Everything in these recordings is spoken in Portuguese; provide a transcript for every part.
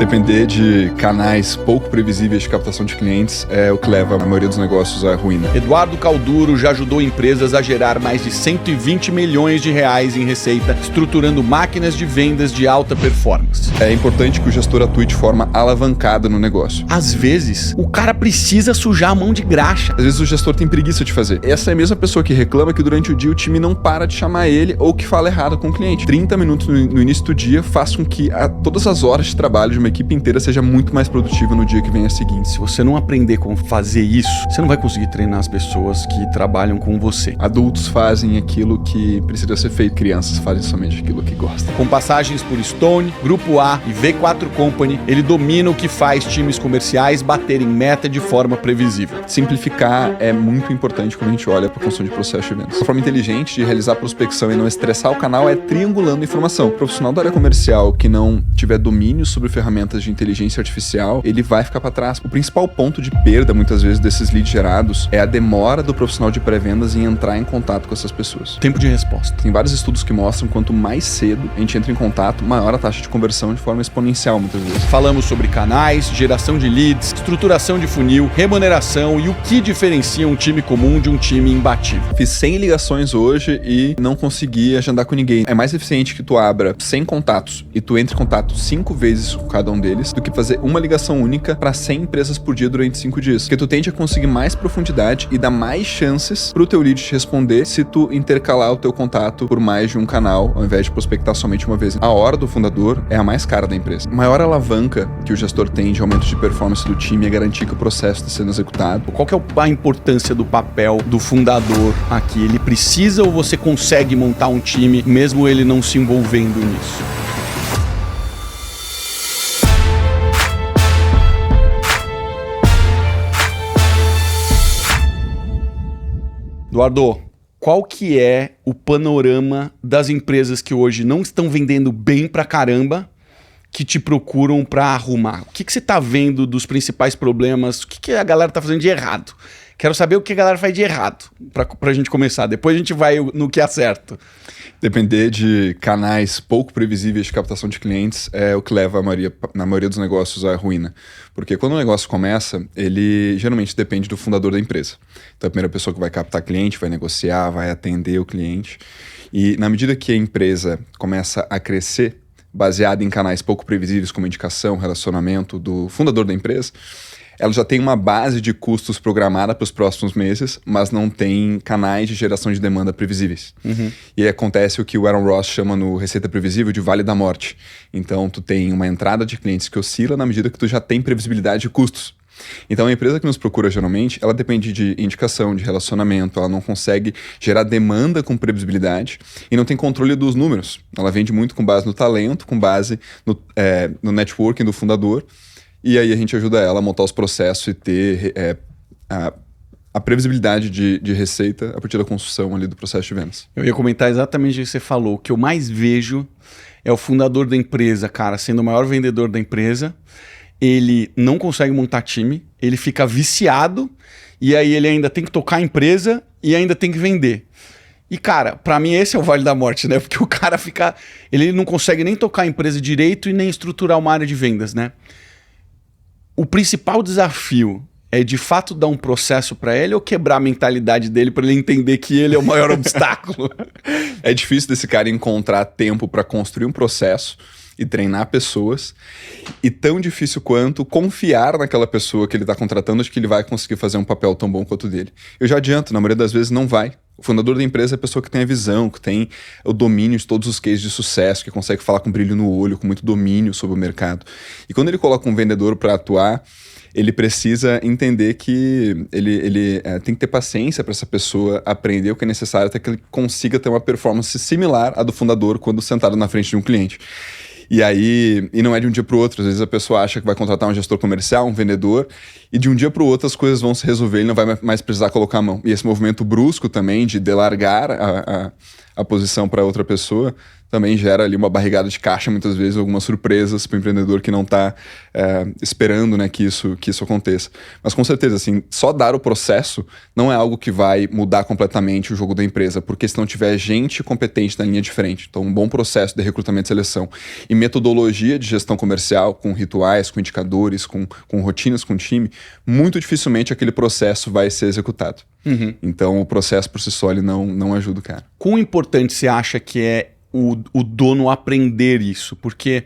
Depender de canais pouco previsíveis de captação de clientes é o que leva a maioria dos negócios à ruína. Eduardo Calduro já ajudou empresas a gerar mais de 120 milhões de reais em receita, estruturando máquinas de vendas de alta performance. É importante que o gestor atue de forma alavancada no negócio. Às vezes, o cara precisa sujar a mão de graxa. Às vezes o gestor tem preguiça de fazer. Essa é a mesma pessoa que reclama que durante o dia o time não para de chamar ele ou que fala errado com o cliente. 30 minutos no início do dia faz com que todas as horas de trabalho de uma equipe inteira seja muito mais produtiva no dia que vem a seguinte. Se você não aprender como fazer isso, você não vai conseguir treinar as pessoas que trabalham com você. Adultos fazem aquilo que precisa ser feito, crianças fazem somente aquilo que gostam. Com passagens por Stone, Grupo A e V4 Company, ele domina o que faz times comerciais baterem meta de forma previsível. Simplificar é muito importante quando a gente olha para a construção de processo de vendas. Uma forma inteligente de realizar prospecção e não estressar o canal é triangulando informação. O profissional da área comercial que não tiver domínio sobre ferramentas de inteligência artificial, ele vai ficar para trás. O principal ponto de perda, muitas vezes, desses leads gerados é a demora do profissional de pré-vendas em entrar em contato com essas pessoas. Tempo de resposta. Tem vários estudos que mostram que quanto mais cedo a gente entra em contato, maior a taxa de conversão de forma exponencial, muitas vezes. Falamos sobre canais, geração de leads, estruturação de funil, remuneração e o que diferencia um time comum de um time imbatível. Fiz 100 ligações hoje e não consegui agendar com ninguém. É mais eficiente que tu abra 100 contatos e tu entre em contato 5 vezes com cada um deles do que fazer uma ligação única para 100 empresas por dia durante 5 dias. Porque tu tende a conseguir mais profundidade e dar mais chances pro teu lead te responder se tu intercalar o teu contato por mais de um canal, ao invés de prospectar somente uma vez. A hora do fundador é a mais cara da empresa. A maior alavanca que o gestor tem de aumento de performance do time é garantir que o processo está sendo executado. Qual que é a importância do papel do fundador aqui? Ele precisa ou você consegue montar um time mesmo ele não se envolvendo nisso? Eduardo, qual que é o panorama das empresas que hoje não estão vendendo bem pra caramba, que te procuram pra arrumar? O que você tá vendo dos principais problemas? O que a galera tá fazendo de errado? Quero saber o que a galera faz de errado pra gente começar. Depois a gente vai no que acerta. Depender de canais pouco previsíveis de captação de clientes é o que leva na maioria dos negócios à ruína. Porque quando o negócio começa, ele geralmente depende do fundador da empresa. Então a primeira pessoa que vai captar cliente, vai negociar, vai atender o cliente. E na medida que a empresa começa a crescer, baseada em canais pouco previsíveis como indicação, relacionamento do fundador da empresa, ela já tem uma base de custos programada para os próximos meses, mas não tem canais de geração de demanda previsíveis. E aí acontece o que o Aaron Ross chama no Receita Previsível de Vale da Morte. Então, tu tem uma entrada de clientes que oscila na medida que tu já tem previsibilidade de custos. Então, a empresa que nos procura, geralmente, ela depende de indicação, de relacionamento, ela não consegue gerar demanda com previsibilidade e não tem controle dos números. Ela vende muito com base no talento, com base no networking do fundador. E aí a gente ajuda ela a montar os processos e ter a previsibilidade de receita a partir da construção ali do processo de vendas. Eu ia comentar exatamente o que você falou. O que eu mais vejo é o fundador da empresa, cara, sendo o maior vendedor da empresa. Ele não consegue montar time, ele fica viciado e aí ele ainda tem que tocar a empresa e ainda tem que vender. E, cara, pra mim esse é o vale da morte, né? Porque o cara fica... Ele não consegue nem tocar a empresa direito e nem estruturar uma área de vendas, né? O principal desafio é de fato dar um processo para ele ou quebrar a mentalidade dele para ele entender que ele é o maior obstáculo? É difícil desse cara encontrar tempo para construir um processo e treinar pessoas, e tão difícil quanto confiar naquela pessoa que ele está contratando de que ele vai conseguir fazer um papel tão bom quanto o dele. Eu já adianto, na maioria das vezes não vai. O fundador da empresa é a pessoa que tem a visão, que tem o domínio de todos os cases de sucesso, que consegue falar com brilho no olho, com muito domínio sobre o mercado. E quando ele coloca um vendedor para atuar, ele precisa entender que ele tem que ter paciência para essa pessoa aprender o que é necessário até que ele consiga ter uma performance similar à do fundador quando sentado na frente de um cliente. E não é de um dia para o outro. Às vezes a pessoa acha que vai contratar um gestor comercial, um vendedor, e de um dia para o outro as coisas vão se resolver, ele não vai mais precisar colocar a mão. E esse movimento brusco também de delargar a posição para outra pessoa, também gera ali uma barrigada de caixa, muitas vezes, algumas surpresas para o empreendedor que não está esperando, né, que isso aconteça. Mas com certeza, assim, só dar o processo não é algo que vai mudar completamente o jogo da empresa, porque se não tiver gente competente na linha de frente, então um bom processo de recrutamento e seleção e metodologia de gestão comercial, com rituais, com indicadores, com rotinas, com time, muito dificilmente aquele processo vai ser executado. Então o processo por si só ele não ajuda o cara. Quão importante você acha que é o dono aprender isso? Porque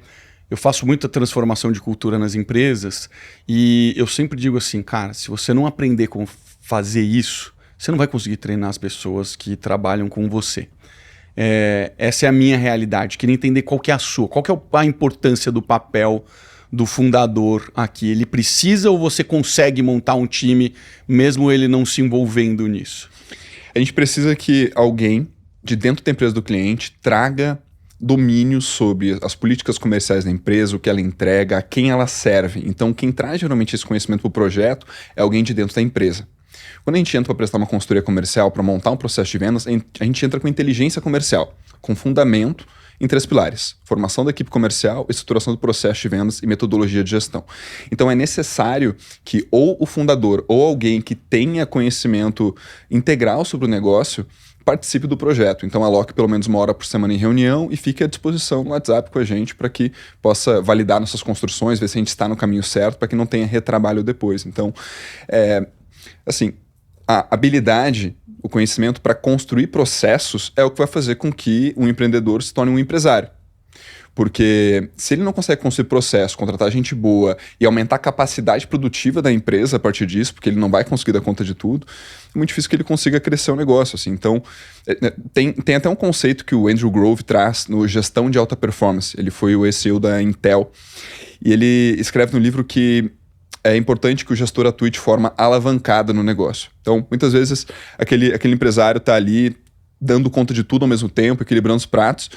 eu faço muita transformação de cultura nas empresas e eu sempre digo assim, cara, se você não aprender como fazer isso, você não vai conseguir treinar as pessoas que trabalham com você. Essa é a minha realidade. Queria entender qual que é a sua, qual que é a importância do papel do fundador aqui. Ele precisa ou você consegue montar um time mesmo ele não se envolvendo nisso? A gente precisa que alguém de dentro da empresa do cliente traga domínio sobre as políticas comerciais da empresa, o que ela entrega, a quem ela serve. Então, quem traz geralmente esse conhecimento para o projeto é alguém de dentro da empresa. Quando a gente entra para prestar uma consultoria comercial, para montar um processo de vendas, a gente entra com inteligência comercial, com fundamento em 3 pilares: formação da equipe comercial, estruturação do processo de vendas e metodologia de gestão. Então é necessário que ou o fundador ou alguém que tenha conhecimento integral sobre o negócio participe do projeto. Então aloque pelo menos 1 hora por semana em reunião e fique à disposição no WhatsApp com a gente para que possa validar nossas construções, ver se a gente está no caminho certo, para que não tenha retrabalho depois. Então, assim, a habilidade, o conhecimento para construir processos é o que vai fazer com que um empreendedor se torne um empresário. Porque se ele não consegue construir processo, contratar gente boa e aumentar a capacidade produtiva da empresa a partir disso, porque ele não vai conseguir dar conta de tudo, é muito difícil que ele consiga crescer o negócio. Assim. Então, tem até um conceito que o Andrew Grove traz no Gestão de Alta Performance. Ele foi o CEO da Intel. E ele escreve no livro que é importante que o gestor atue de forma alavancada no negócio. Então, muitas vezes, aquele empresário está ali dando conta de tudo ao mesmo tempo, equilibrando os pratos.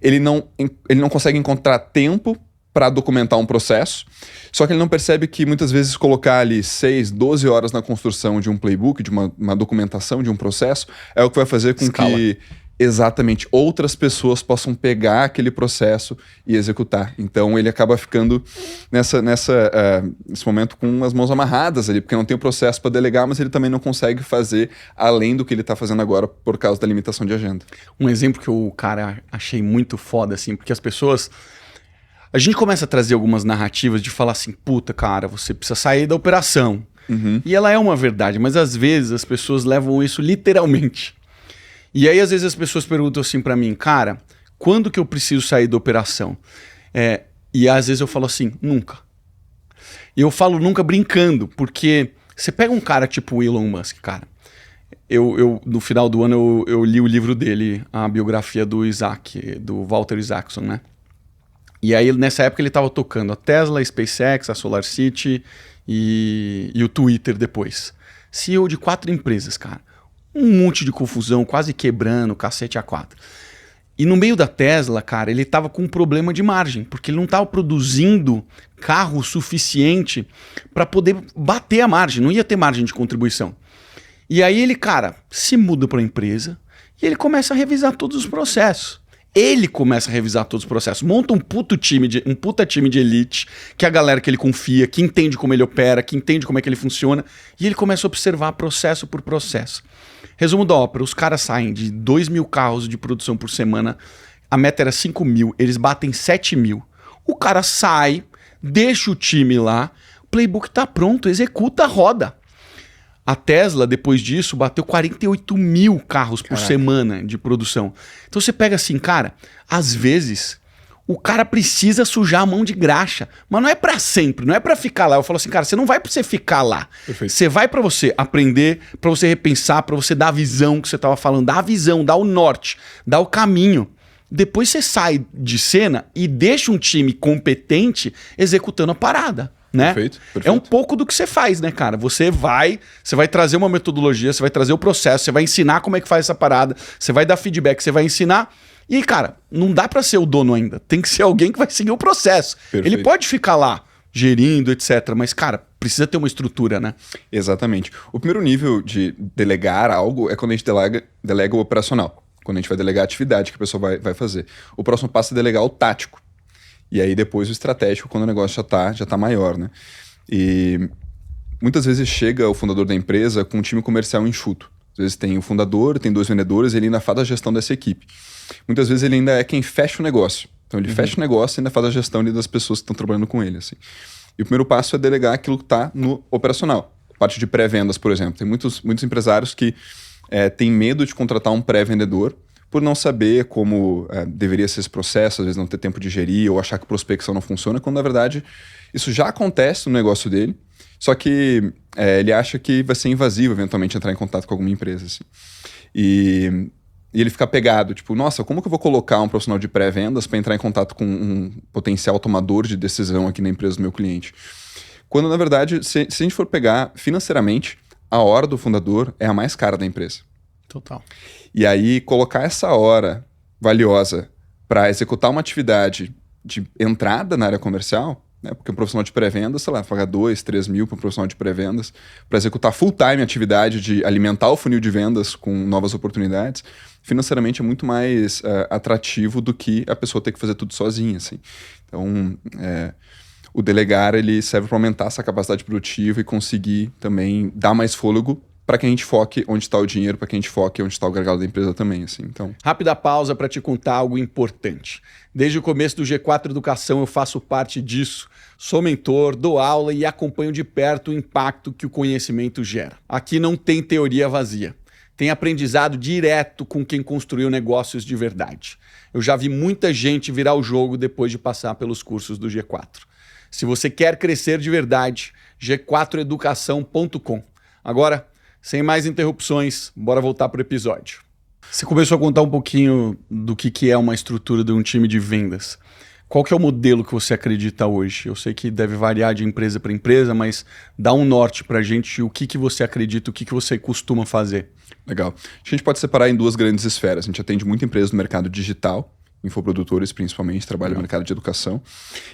Ele não consegue encontrar tempo para documentar um processo, só que ele não percebe que muitas vezes colocar ali 6, 12 horas na construção de um playbook, de uma documentação de um processo, é o que vai fazer com que exatamente outras pessoas possam pegar aquele processo e executar. Então ele acaba ficando nesse momento com as mãos amarradas ali, porque não tem o processo para delegar, mas ele também não consegue fazer além do que ele está fazendo agora por causa da limitação de agenda. Um exemplo que eu, cara, achei muito foda, assim, porque as pessoas... A gente começa a trazer algumas narrativas de falar assim, puta, cara, você precisa sair da operação. E ela é uma verdade, mas às vezes as pessoas levam isso literalmente. E aí, às vezes, as pessoas perguntam assim pra mim, cara, quando que eu preciso sair da operação? E às vezes eu falo assim, nunca. E eu falo nunca brincando, porque você pega um cara tipo o Elon Musk, cara. No final do ano, eu li o livro dele, a biografia do Walter Isaacson, né? E aí, nessa época, ele tava tocando a Tesla, a SpaceX, a SolarCity e o Twitter depois. CEO de 4 empresas, cara. Um monte de confusão, quase quebrando, cacete A4. E no meio da Tesla, cara, ele tava com um problema de margem, porque ele não tava produzindo carro suficiente para poder bater a margem, não ia ter margem de contribuição. E aí ele, cara, se muda para a empresa e ele começa a revisar todos os processos. Ele começa a revisar todos os processos, monta um puta time de elite, que é a galera que ele confia, que entende como ele opera, que entende como é que ele funciona, e ele começa a observar processo por processo. Resumo da ópera, os caras saem de 2.000 carros de produção por semana, a meta era 5.000, eles batem 7.000. O cara sai, deixa o time lá, o playbook tá pronto, executa a roda. A Tesla, depois disso, bateu 48.000 carros por semana de produção. Então você pega assim, cara, às vezes o cara precisa sujar a mão de graxa, mas não é pra sempre, não é pra ficar lá. Eu falo assim, cara, você não vai pra você ficar lá. Perfeito. Você vai pra você aprender, pra você repensar, pra você dar a visão que você tava falando, dar a visão, dar o norte, dar o caminho. Depois você sai de cena e deixa um time competente executando a parada. Né? Perfeito. É um pouco do que você faz, né, cara? Você vai trazer uma metodologia, você vai trazer o processo, você vai ensinar como é que faz essa parada, você vai dar feedback, você vai ensinar. E, cara, não dá pra ser o dono ainda. Tem que ser alguém que vai seguir o processo. Perfeito. Ele pode ficar lá gerindo, etc. Mas, cara, precisa ter uma estrutura, né? Exatamente. O primeiro nível de delegar algo é quando a gente delega o operacional. quando a gente vai delegar a atividade que a pessoa vai fazer. O próximo passo é delegar o tático. E aí depois o estratégico, quando o negócio já tá maior, né? E muitas vezes chega o fundador da empresa com um time comercial enxuto. Às vezes tem o fundador, tem 2 vendedores, ele ainda faz a gestão dessa equipe. Muitas vezes ele ainda é quem fecha o negócio. Então ele fecha o negócio e ainda faz a gestão ali das pessoas que estão trabalhando com ele, assim. E o primeiro passo é delegar aquilo que está no operacional. Parte de pré-vendas, por exemplo. Tem muitos empresários que têm medo de contratar um pré-vendedor por não saber como deveria ser esse processo, às vezes não ter tempo de gerir ou achar que prospecção não funciona, quando na verdade isso já acontece no negócio dele, só que ele acha que vai ser invasivo eventualmente entrar em contato com alguma empresa. Assim. E ele fica pegado, tipo, nossa, como que eu vou colocar um profissional de pré-vendas para entrar em contato com um potencial tomador de decisão aqui na empresa do meu cliente? Quando, na verdade, se a gente for pegar financeiramente, a hora do fundador é a mais cara da empresa. Total. E aí, colocar essa hora valiosa para executar uma atividade de entrada na área comercial, né? Porque um profissional de pré-vendas, sei lá, paga 2, 3 mil para um profissional de pré-vendas, para executar full-time a atividade de alimentar o funil de vendas com novas oportunidades, financeiramente é muito mais atrativo do que a pessoa ter que fazer tudo sozinha, assim. Então, o delegar, ele serve para aumentar essa capacidade produtiva e conseguir também dar mais fôlego para que a gente foque onde está o dinheiro, para que a gente foque onde está o gargalo da empresa também, assim. Então, rápida pausa para te contar algo importante. Desde o começo do G4 Educação eu faço parte disso. Sou mentor, dou aula e acompanho de perto o impacto que o conhecimento gera. Aqui não tem teoria vazia. Tem aprendizado direto com quem construiu negócios de verdade. Eu já vi muita gente virar o jogo depois de passar pelos cursos do G4. Se você quer crescer de verdade, g4educação.com. Agora, sem mais interrupções, bora voltar para o episódio. Você começou a contar um pouquinho do que é uma estrutura de um time de vendas. Qual que é o modelo que você acredita hoje? Eu sei que deve variar de empresa para empresa, mas dá um norte para a gente o que você acredita, o que você costuma fazer. Legal. A gente pode separar em 2 grandes esferas. A gente atende muita empresa no mercado digital, infoprodutores principalmente, trabalham no mercado de educação,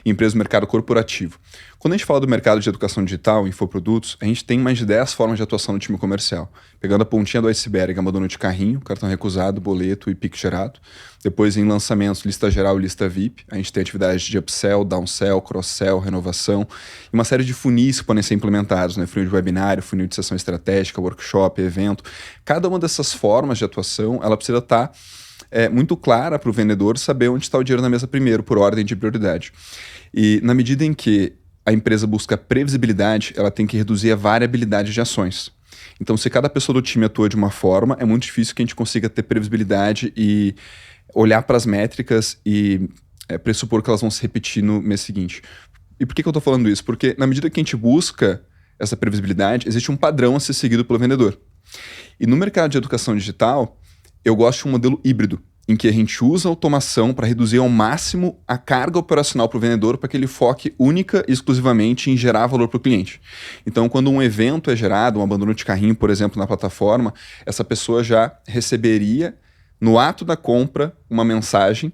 e empresas do mercado corporativo. Quando a gente fala do mercado de educação digital, infoprodutos, a gente tem mais de 10 formas de atuação no time comercial. Pegando a pontinha do iceberg, abandono de carrinho, cartão recusado, boleto e Pix gerado. Depois em lançamentos, lista geral e lista VIP. A gente tem atividades de upsell, downsell, cross-sell, renovação e uma série de funis que podem ser implementados, né? Funil de webinário, funil de sessão estratégica, workshop, evento. Cada uma dessas formas de atuação, ela precisa estar muito clara para o vendedor saber onde está o dinheiro na mesa primeiro, por ordem de prioridade. E na medida em que a empresa busca previsibilidade, ela tem que reduzir a variabilidade de ações. Então, se cada pessoa do time atua de uma forma, é muito difícil que a gente consiga ter previsibilidade e olhar para as métricas e pressupor que elas vão se repetir no mês seguinte. E por que eu estou falando isso? Porque na medida que a gente busca essa previsibilidade, existe um padrão a ser seguido pelo vendedor. E no mercado de educação digital, eu gosto de um modelo híbrido, em que a gente usa a automação para reduzir ao máximo a carga operacional para o vendedor para que ele foque única e exclusivamente em gerar valor para o cliente. Então, quando um evento é gerado, um abandono de carrinho, por exemplo, na plataforma, essa pessoa já receberia, no ato da compra, uma mensagem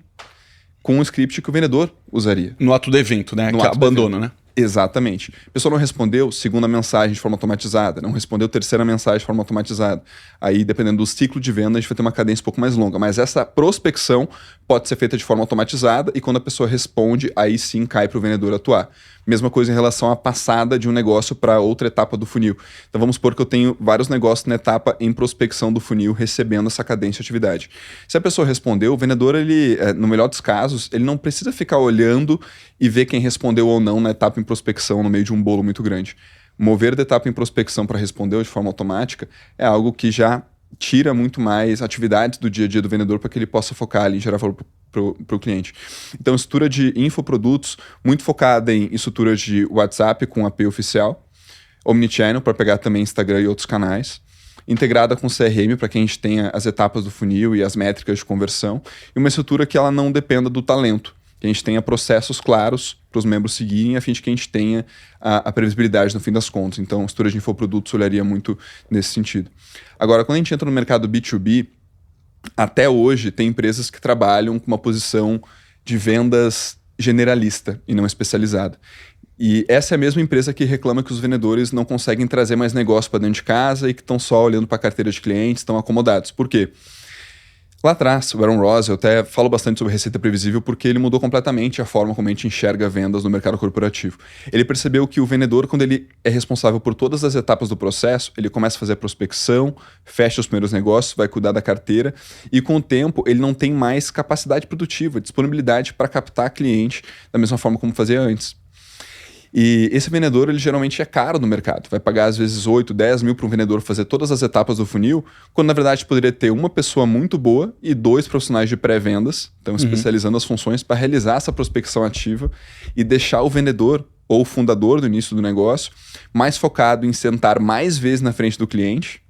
com um script que o vendedor usaria. No ato do evento, né? No Que é ato do abandono, evento. né? Exatamente. A pessoa não respondeu segunda mensagem de forma automatizada, não respondeu terceira mensagem de forma automatizada. Aí, dependendo do ciclo de venda, a gente vai ter uma cadência um pouco mais longa. Mas essa prospecção pode ser feita de forma automatizada e quando a pessoa responde, aí sim cai para o vendedor atuar. Mesma coisa em relação à passada de um negócio para outra etapa do funil. Então vamos supor que eu tenho vários negócios na etapa em prospecção do funil recebendo essa cadência de atividade. Se a pessoa respondeu, o vendedor, ele, no melhor dos casos, ele não precisa ficar olhando e ver quem respondeu ou não na etapa em prospecção no meio de um bolo muito grande. Mover da etapa em prospecção para responder de forma automática é algo que já tira muito mais atividades do dia a dia do vendedor para que ele possa focar ali em gerar valor para o cliente. Então, estrutura de infoprodutos, muito focada em estrutura de WhatsApp com API oficial, Omnichannel para pegar também Instagram e outros canais, integrada com CRM para que a gente tenha as etapas do funil e as métricas de conversão, e uma estrutura que ela não dependa do talento, que a gente tenha processos claros para os membros seguirem, a fim de que a gente tenha a previsibilidade no fim das contas. Então, a estrutura de infoprodutos olharia muito nesse sentido. Agora, quando a gente entra no mercado B2B, até hoje tem empresas que trabalham com uma posição de vendas generalista e não especializada. E essa é a mesma empresa que reclama que os vendedores não conseguem trazer mais negócio para dentro de casa e que estão só olhando para a carteira de clientes, estão acomodados. Por quê? Lá atrás, o Aaron Ross, eu até falo bastante sobre receita previsível porque ele mudou completamente a forma como a gente enxerga vendas no mercado corporativo. Ele percebeu que o vendedor, quando ele é responsável por todas as etapas do processo, ele começa a fazer a prospecção, fecha os primeiros negócios, vai cuidar da carteira e com o tempo ele não tem mais capacidade produtiva, disponibilidade para captar cliente da mesma forma como fazia antes. E esse vendedor, ele geralmente é caro no mercado. Vai pagar, às vezes, 8, 10 mil para um vendedor fazer todas as etapas do funil, quando, na verdade, poderia ter uma pessoa muito boa e 2 profissionais de pré-vendas, então especializando as funções para realizar essa prospecção ativa e deixar o vendedor ou o fundador do início do negócio mais focado em sentar mais vezes na frente do cliente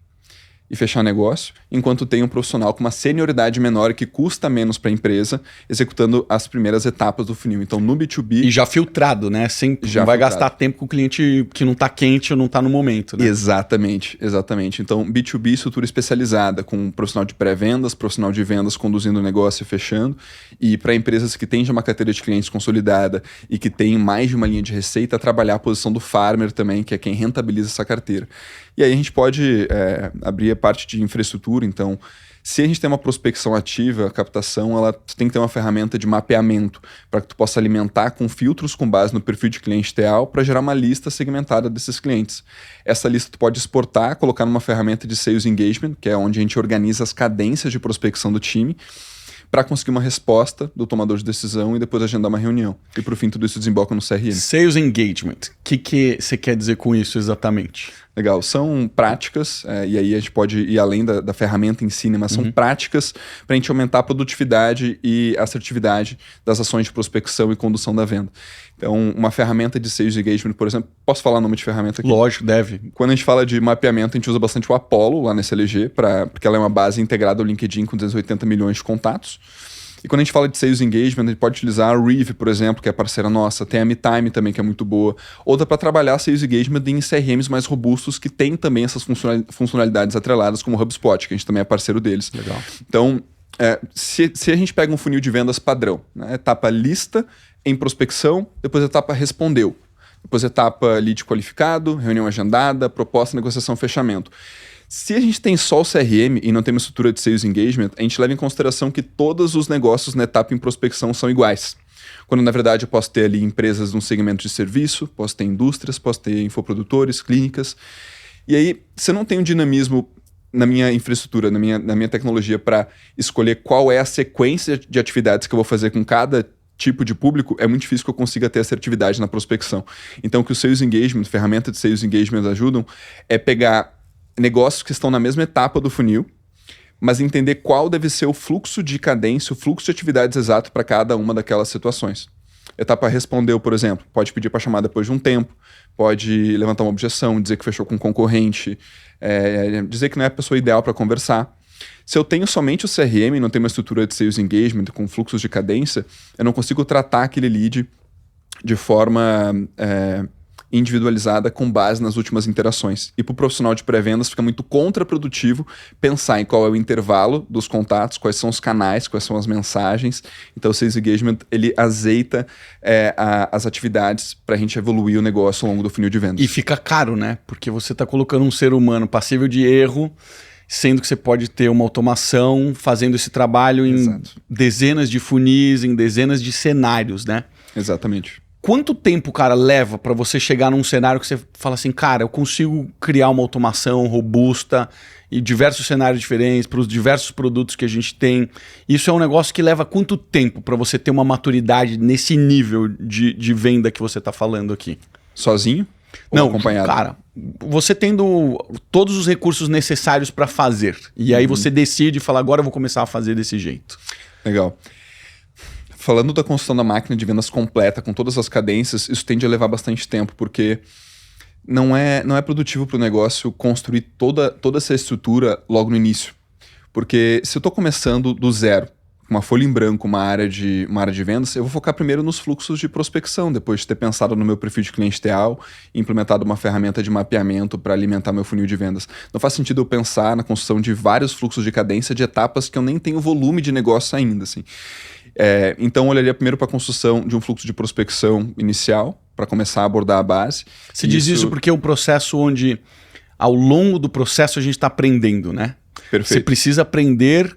e fechar negócio, enquanto tem um profissional com uma senioridade menor e que custa menos para a empresa, executando as primeiras etapas do funil. Então, no B2B... E já filtrado, né? Já não vai gastar tempo com o cliente que não está quente ou não está no momento, né? Exatamente, exatamente. Então, B2B, estrutura especializada, com um profissional de pré-vendas, profissional de vendas conduzindo o negócio e fechando. E para empresas que têm já uma carteira de clientes consolidada e que têm mais de uma linha de receita, trabalhar a posição do farmer também, que é quem rentabiliza essa carteira. E aí a gente pode abrir a parte de infraestrutura. Então, se a gente tem uma prospecção ativa, a captação, ela tem que ter uma ferramenta de mapeamento para que tu possa alimentar com filtros com base no perfil de cliente ideal para gerar uma lista segmentada desses clientes. Essa lista tu pode exportar, colocar numa ferramenta de Sales Engagement, que é onde a gente organiza as cadências de prospecção do time, para conseguir uma resposta do tomador de decisão e depois agendar uma reunião. E por fim, tudo isso desemboca no CRM. Sales Engagement. O que você quer dizer com isso exatamente? Legal, são práticas, e aí a gente pode ir além da ferramenta em si, né, mas são práticas para a gente aumentar a produtividade e assertividade das ações de prospecção e condução da venda. Então, uma ferramenta de Sales Engagement, por exemplo, posso falar o nome de ferramenta aqui? Lógico, deve. Quando a gente fala de mapeamento, a gente usa bastante o Apollo lá na SLG, porque ela é uma base integrada ao LinkedIn com 280 milhões de contatos. E quando a gente fala de Sales Engagement, a gente pode utilizar a Reeve, por exemplo, que é parceira nossa, tem a MeTime também, que é muito boa. Ou dá para trabalhar Sales Engagement em CRMs mais robustos, que tem também essas funcionalidades atreladas, como o HubSpot, que a gente também é parceiro deles. Legal. Então, se a gente pega um funil de vendas padrão, né, etapa lista, em prospecção, depois etapa respondeu. Depois etapa lead qualificado, reunião agendada, proposta, negociação, fechamento. Se a gente tem só o CRM e não tem uma estrutura de Sales Engagement, a gente leva em consideração que todos os negócios na etapa em prospecção são iguais. Quando, na verdade, eu posso ter ali empresas de um segmento de serviço, posso ter indústrias, posso ter infoprodutores, clínicas. E aí, se eu não tenho dinamismo na minha infraestrutura, na minha tecnologia para escolher qual é a sequência de atividades que eu vou fazer com cada tipo de público, é muito difícil que eu consiga ter assertividade na prospecção. Então, o que o Sales Engagement, ferramenta de Sales Engagement ajudam é pegar negócios que estão na mesma etapa do funil, mas entender qual deve ser o fluxo de cadência, o fluxo de atividades exato para cada uma daquelas situações. Etapa respondeu, por exemplo, pode pedir para chamar depois de um tempo, pode levantar uma objeção, dizer que fechou com um concorrente, dizer que não é a pessoa ideal para conversar. Se eu tenho somente o CRM e não tenho uma estrutura de Sales Engagement com fluxos de cadência, eu não consigo tratar aquele lead de forma individualizada com base nas últimas interações. E para o profissional de pré-vendas fica muito contraprodutivo pensar em qual é o intervalo dos contatos, quais são os canais, quais são as mensagens. Então o Sales Engagement, ele azeita as atividades para a gente evoluir o negócio ao longo do funil de vendas. E fica caro, né? Porque você está colocando um ser humano passível de erro, sendo que você pode ter uma automação fazendo esse trabalho em dezenas de funis, em dezenas de cenários, né? Exatamente. Quanto tempo, cara, leva para você chegar num cenário que você fala assim, cara, eu consigo criar uma automação robusta e diversos cenários diferentes para os diversos produtos que a gente tem? Isso é um negócio que leva quanto tempo para você ter uma maturidade nesse nível de venda que você está falando aqui? Sozinho? Não, acompanhado? Cara, você tendo todos os recursos necessários para fazer. E aí você decide e fala, agora eu vou começar a fazer desse jeito. Legal. Falando da construção da máquina de vendas completa, com todas as cadências, isso tende a levar bastante tempo, porque não é produtivo para o negócio construir toda essa estrutura logo no início. Porque se eu estou começando do zero, uma folha em branco, uma área de vendas, eu vou focar primeiro nos fluxos de prospecção, depois de ter pensado no meu perfil de cliente ideal e implementado uma ferramenta de mapeamento para alimentar meu funil de vendas. Não faz sentido eu pensar na construção de vários fluxos de cadência de etapas que eu nem tenho volume de negócio ainda, assim. Então eu olharia primeiro para a construção de um fluxo de prospecção inicial, para começar a abordar a base. Você diz isso porque é um processo onde, ao longo do processo, a gente está aprendendo, né? Perfeito. Você precisa aprender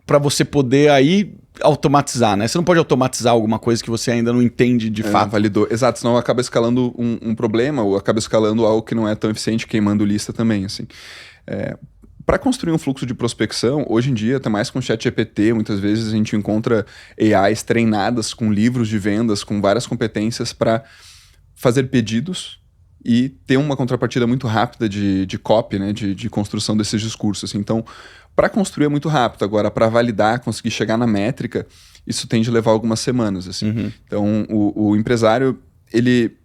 para você poder aí automatizar, né? Você não pode automatizar alguma coisa que você ainda não entende de fato. Validou. Exato, senão acaba escalando um problema ou acaba escalando algo que não é tão eficiente, queimando lista também, assim. Para construir um fluxo de prospecção, hoje em dia, até mais com o ChatGPT, muitas vezes a gente encontra AIs treinadas com livros de vendas, com várias competências para fazer pedidos e ter uma contrapartida muito rápida de copy, né, de construção desses discursos. Assim. Então, para construir é muito rápido. Agora, para validar, conseguir chegar na métrica, isso tende a levar algumas semanas. Assim. Então, o empresário, ele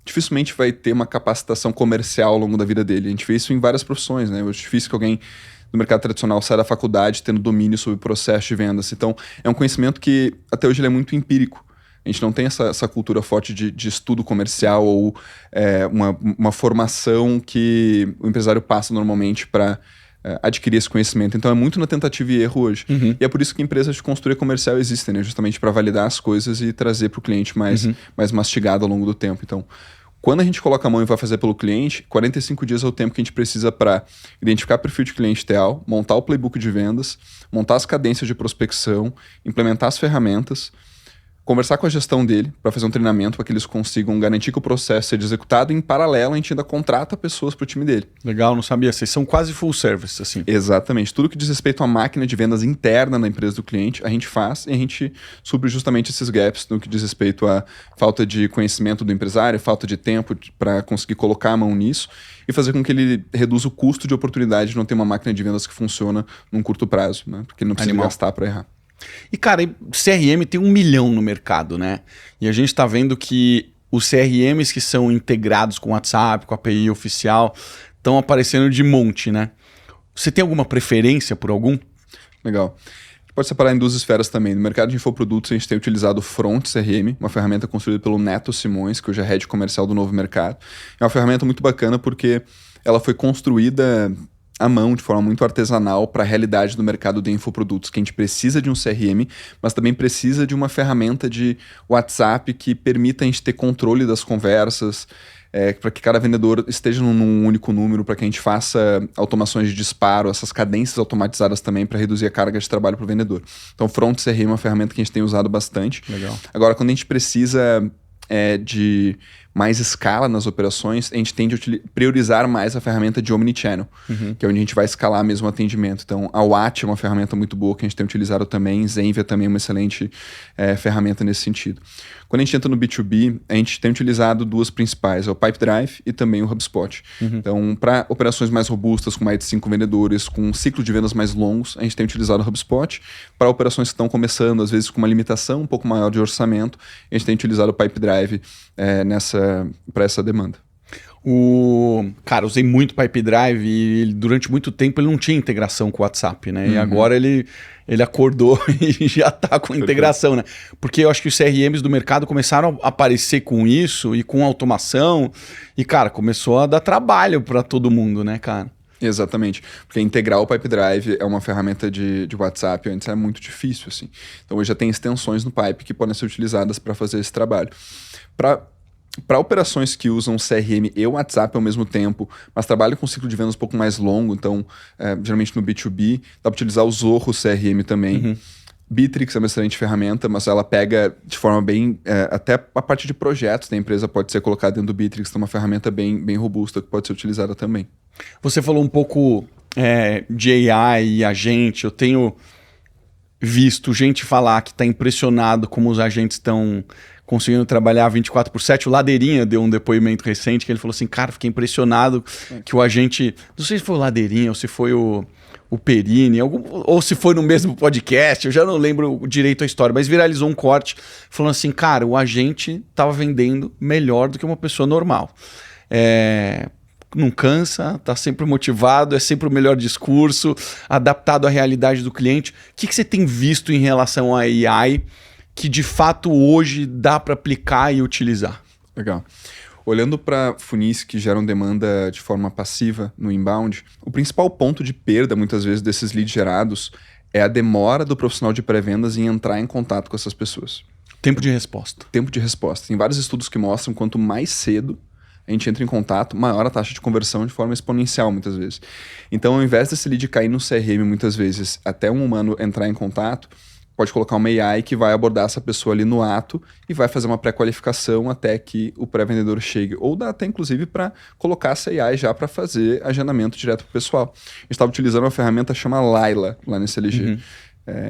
dificilmente vai ter uma capacitação comercial ao longo da vida dele. A gente vê isso em várias profissões, né? É difícil que alguém do mercado tradicional saia da faculdade tendo domínio sobre o processo de vendas. Então, é um conhecimento que até hoje ele é muito empírico. A gente não tem essa cultura forte de estudo comercial ou uma formação que o empresário passa normalmente para adquirir esse conhecimento. Então é muito na tentativa e erro hoje. E é por isso que empresas de consultoria comercial existem, né? Justamente para validar as coisas e trazer para o cliente mais mastigado ao longo do tempo. Então, quando a gente coloca a mão e vai fazer pelo cliente, 45 dias é o tempo que a gente precisa para identificar o perfil de cliente ideal, montar o playbook de vendas, montar as cadências de prospecção, implementar as ferramentas, conversar com a gestão dele para fazer um treinamento para que eles consigam garantir que o processo seja executado e, em paralelo, a gente ainda contrata pessoas para o time dele. Legal, não sabia. Vocês são quase full service, assim. Exatamente. Tudo que diz respeito à máquina de vendas interna na empresa do cliente, a gente faz e a gente supre justamente esses gaps no que diz respeito à falta de conhecimento do empresário, falta de tempo para conseguir colocar a mão nisso e fazer com que ele reduza o custo de oportunidade de não ter uma máquina de vendas que funciona num curto prazo, né? Porque ele não precisa gastar para errar. E, cara, CRM tem 1 milhão no mercado, né? E a gente tá vendo que os CRMs que são integrados com o WhatsApp, com a API oficial, estão aparecendo de monte, né? Você tem alguma preferência por algum? Legal. A gente pode separar em duas esferas também. No mercado de infoprodutos, a gente tem utilizado o Front CRM, uma ferramenta construída pelo Neto Simões, que hoje é head comercial do Novo Mercado. É uma ferramenta muito bacana porque ela foi construída à mão, de forma muito artesanal, para a realidade do mercado de infoprodutos, que a gente precisa de um CRM, mas também precisa de uma ferramenta de WhatsApp que permita a gente ter controle das conversas, para que cada vendedor esteja num único número, para que a gente faça automações de disparo, essas cadências automatizadas também, para reduzir a carga de trabalho para o vendedor. Então, Front CRM é uma ferramenta que a gente tem usado bastante. Legal. Agora, quando a gente precisa de mais escala nas operações, a gente tende a priorizar mais a ferramenta de Omnichannel, que é onde a gente vai escalar mesmo o atendimento. Então, a Watch é uma ferramenta muito boa que a gente tem utilizado também, Zenvia também é uma excelente ferramenta nesse sentido. Quando a gente entra no B2B, a gente tem utilizado duas principais, é o Pipedrive e também o HubSpot. Então, para operações mais robustas, com mais de 5 vendedores, com um ciclo de vendas mais longos, a gente tem utilizado o HubSpot. Para operações que estão começando, às vezes com uma limitação um pouco maior de orçamento, a gente tem utilizado o Pipedrive para essa demanda. Cara, usei muito Pipedrive e durante muito tempo ele não tinha integração com o WhatsApp, né? E agora ele acordou e já tá com integração, né? Porque eu acho que os CRMs do mercado começaram a aparecer com isso e com automação e, cara, começou a dar trabalho para todo mundo, né, cara? Exatamente, porque integrar o Pipedrive é uma ferramenta de WhatsApp, antes era muito difícil, assim. Então hoje já tem extensões no Pipe que podem ser utilizadas para fazer esse trabalho. Para operações que usam CRM e WhatsApp ao mesmo tempo, mas trabalham com um ciclo de vendas um pouco mais longo, então geralmente no B2B, dá para utilizar o Zorro CRM também. Bitrix é uma excelente ferramenta, mas ela pega de forma bem... até a parte de projetos da empresa pode ser colocada dentro do Bitrix, é uma ferramenta bem robusta que pode ser utilizada também. Você falou um pouco de AI e agente. Eu tenho visto gente falar que está impressionado como os agentes estão conseguindo trabalhar 24/7. O Ladeirinha deu um depoimento recente que ele falou assim, cara, fiquei impressionado que o agente... Não sei se foi o Ladeirinha ou se foi o Perini, ou se foi no mesmo podcast, eu já não lembro direito a história, mas viralizou um corte falando assim, cara, o agente estava vendendo melhor do que uma pessoa normal. Não cansa, tá sempre motivado, é sempre o melhor discurso, adaptado à realidade do cliente. O que você tem visto em relação à AI que de fato hoje dá para aplicar e utilizar? Legal. Olhando para funis que geram demanda de forma passiva no inbound, o principal ponto de perda, muitas vezes, desses leads gerados é a demora do profissional de pré-vendas em entrar em contato com essas pessoas. Tempo de resposta. Tempo de resposta. Tem vários estudos que mostram quanto mais cedo a gente entra em contato, maior a taxa de conversão de forma exponencial muitas vezes. Então, ao invés desse lead cair no CRM muitas vezes, até um humano entrar em contato, pode colocar uma AI que vai abordar essa pessoa ali no ato e vai fazer uma pré-qualificação até que o pré-vendedor chegue. Ou dá até, inclusive, para colocar essa AI já para fazer agendamento direto para o pessoal. A gente estava utilizando uma ferramenta chamada Laila, lá nesse LG.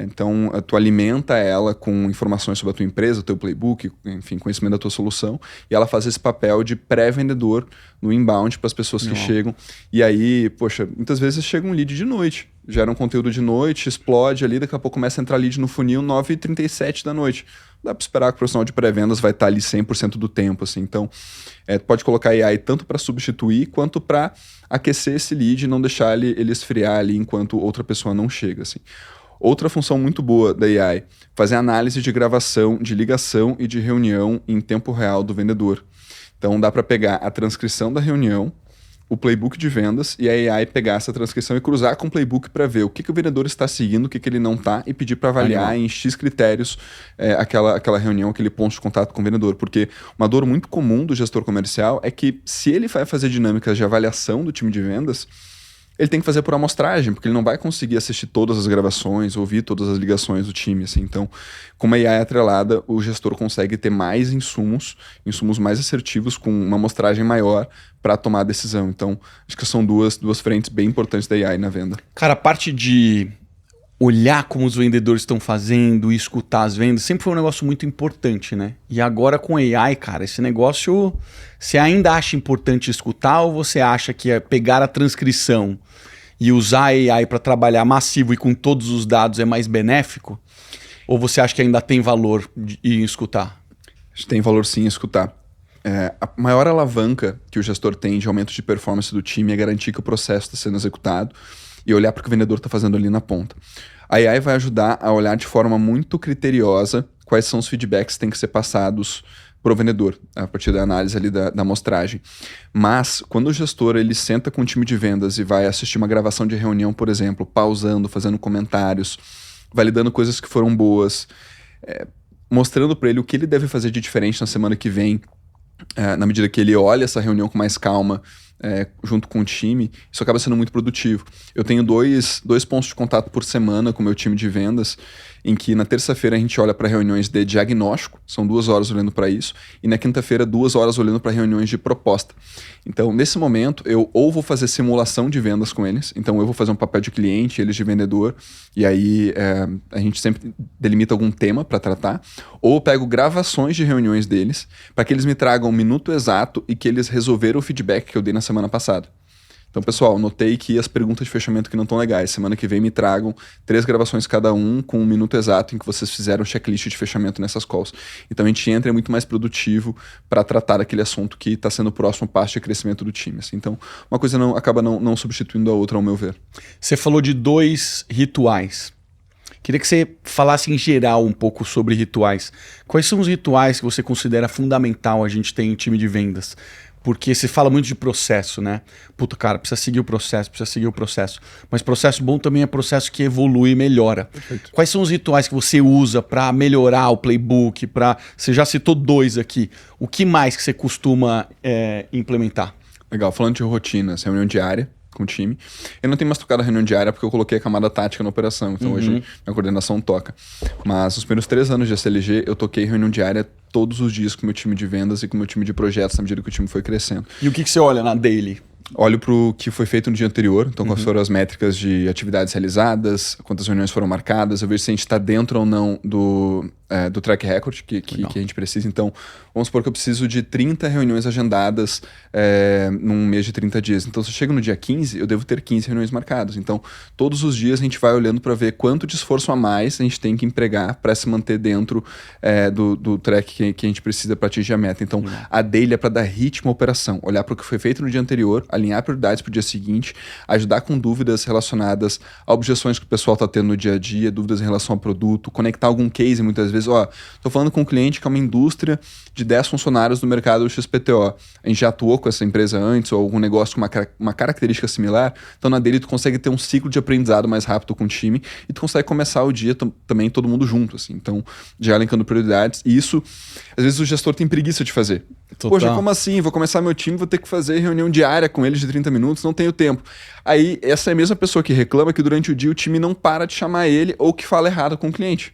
Então, tu alimenta ela com informações sobre a tua empresa, o teu playbook, enfim, conhecimento da tua solução, e ela faz esse papel de pré-vendedor no inbound para as pessoas que chegam. E aí, poxa, muitas vezes chega um lead de noite, gera um conteúdo de noite, explode ali, daqui a pouco começa a entrar lead no funil 9h37 da noite. Dá para esperar que o profissional de pré-vendas vai estar ali 100% do tempo, assim. Então, tu pode colocar AI tanto para substituir, quanto para aquecer esse lead e não deixar ele esfriar ali enquanto outra pessoa não chega, assim. Outra função muito boa da AI, fazer análise de gravação, de ligação e de reunião em tempo real do vendedor. Então dá para pegar a transcrição da reunião, o playbook de vendas e a AI pegar essa transcrição e cruzar com o playbook para ver o que o vendedor está seguindo, o que ele não está e pedir para avaliar em X critérios aquela reunião, aquele ponto de contato com o vendedor. Porque uma dor muito comum do gestor comercial é que se ele vai fazer dinâmicas de avaliação do time de vendas, ele tem que fazer por amostragem, porque ele não vai conseguir assistir todas as gravações, ouvir todas as ligações do time, assim. Então, com uma AI atrelada, o gestor consegue ter mais insumos mais assertivos, com uma amostragem maior para tomar a decisão. Então, acho que são duas frentes bem importantes da AI na venda. Cara, a parte de olhar como os vendedores estão fazendo e escutar as vendas sempre foi um negócio muito importante, né? E agora com AI, cara, esse negócio, você ainda acha importante escutar ou você acha que é pegar a transcrição e usar a AI para trabalhar massivo e com todos os dados é mais benéfico? Ou você acha que ainda tem valor em escutar? Acho que tem valor sim em escutar. A maior alavanca que o gestor tem de aumento de performance do time é garantir que o processo está sendo executado e olhar para o que o vendedor está fazendo ali na ponta. A AI vai ajudar a olhar de forma muito criteriosa quais são os feedbacks que têm que ser passados para o vendedor, a partir da análise ali da amostragem. Mas, quando o gestor ele senta com o time de vendas e vai assistir uma gravação de reunião, por exemplo, pausando, fazendo comentários, validando coisas que foram boas, mostrando para ele o que ele deve fazer de diferente na semana que vem, na medida que ele olha essa reunião com mais calma, junto com o time, isso acaba sendo muito produtivo. Eu tenho dois pontos de contato por semana com o meu time de vendas, em que na terça-feira a gente olha para reuniões de diagnóstico, são 2 horas olhando para isso, e na quinta-feira 2 horas olhando para reuniões de proposta. Então, nesse momento, eu ou vou fazer simulação de vendas com eles, então eu vou fazer um papel de cliente, eles de vendedor, e aí a gente sempre delimita algum tema para tratar, ou eu pego gravações de reuniões deles, para que eles me tragam um minuto exato e que eles resolveram o feedback que eu dei na semana passada. Então, pessoal, notei que as perguntas de fechamento que não estão legais. Semana que vem me tragam 3 gravações cada um com 1 minuto exato em que vocês fizeram checklist de fechamento nessas calls. Então, a gente entra e é muito mais produtivo para tratar aquele assunto que está sendo o próximo passo de crescimento do time. Assim. Então, uma coisa acaba não substituindo a outra, ao meu ver. Você falou de 2 rituais. Queria que você falasse em geral um pouco sobre rituais. Quais são os rituais que você considera fundamental a gente ter em time de vendas? Porque se fala muito de processo, né? Puta, cara, precisa seguir o processo. Mas processo bom também é processo que evolui e melhora. Perfeito. Quais são os rituais que você usa para melhorar o playbook? Você já citou 2 aqui. O que mais que você costuma implementar? Legal, falando de rotinas, reunião diária com o time. Eu não tenho mais tocado a reunião diária porque eu coloquei a camada tática na operação. Então hoje minha coordenação toca. Mas nos primeiros 3 anos de SLG, eu toquei reunião diária todos os dias com o meu time de vendas e com o meu time de projetos na medida que o time foi crescendo. E o que você olha na daily? Olho para o que foi feito no dia anterior, então quais foram as métricas de atividades realizadas, quantas reuniões foram marcadas, eu vejo se a gente está dentro ou não do track record que a gente precisa. Então, vamos supor que eu preciso de 30 reuniões agendadas num mês de 30 dias. Então, se eu chego no dia 15, eu devo ter 15 reuniões marcadas. Então, todos os dias a gente vai olhando para ver quanto de esforço a mais a gente tem que empregar para se manter dentro do track que a gente precisa para atingir a meta. Então, a daily é para dar ritmo à operação, olhar para o que foi feito no dia anterior, alinhar prioridades para o dia seguinte, ajudar com dúvidas relacionadas a objeções que o pessoal está tendo no dia a dia, dúvidas em relação ao produto, conectar algum case muitas vezes vezes, tô falando com um cliente que é uma indústria de 10 funcionários do mercado XPTO. A gente já atuou com essa empresa antes, ou algum negócio com uma característica similar, então na dele tu consegue ter um ciclo de aprendizado mais rápido com o time e tu consegue começar o dia também todo mundo junto, assim. Então, já elencando prioridades. E isso, às vezes o gestor tem preguiça de fazer. Total. Poxa, como assim? Vou começar meu time, vou ter que fazer reunião diária com eles de 30 minutos, não tenho tempo. Aí, essa é a mesma pessoa que reclama que durante o dia o time não para de chamar ele ou que fala errado com o cliente.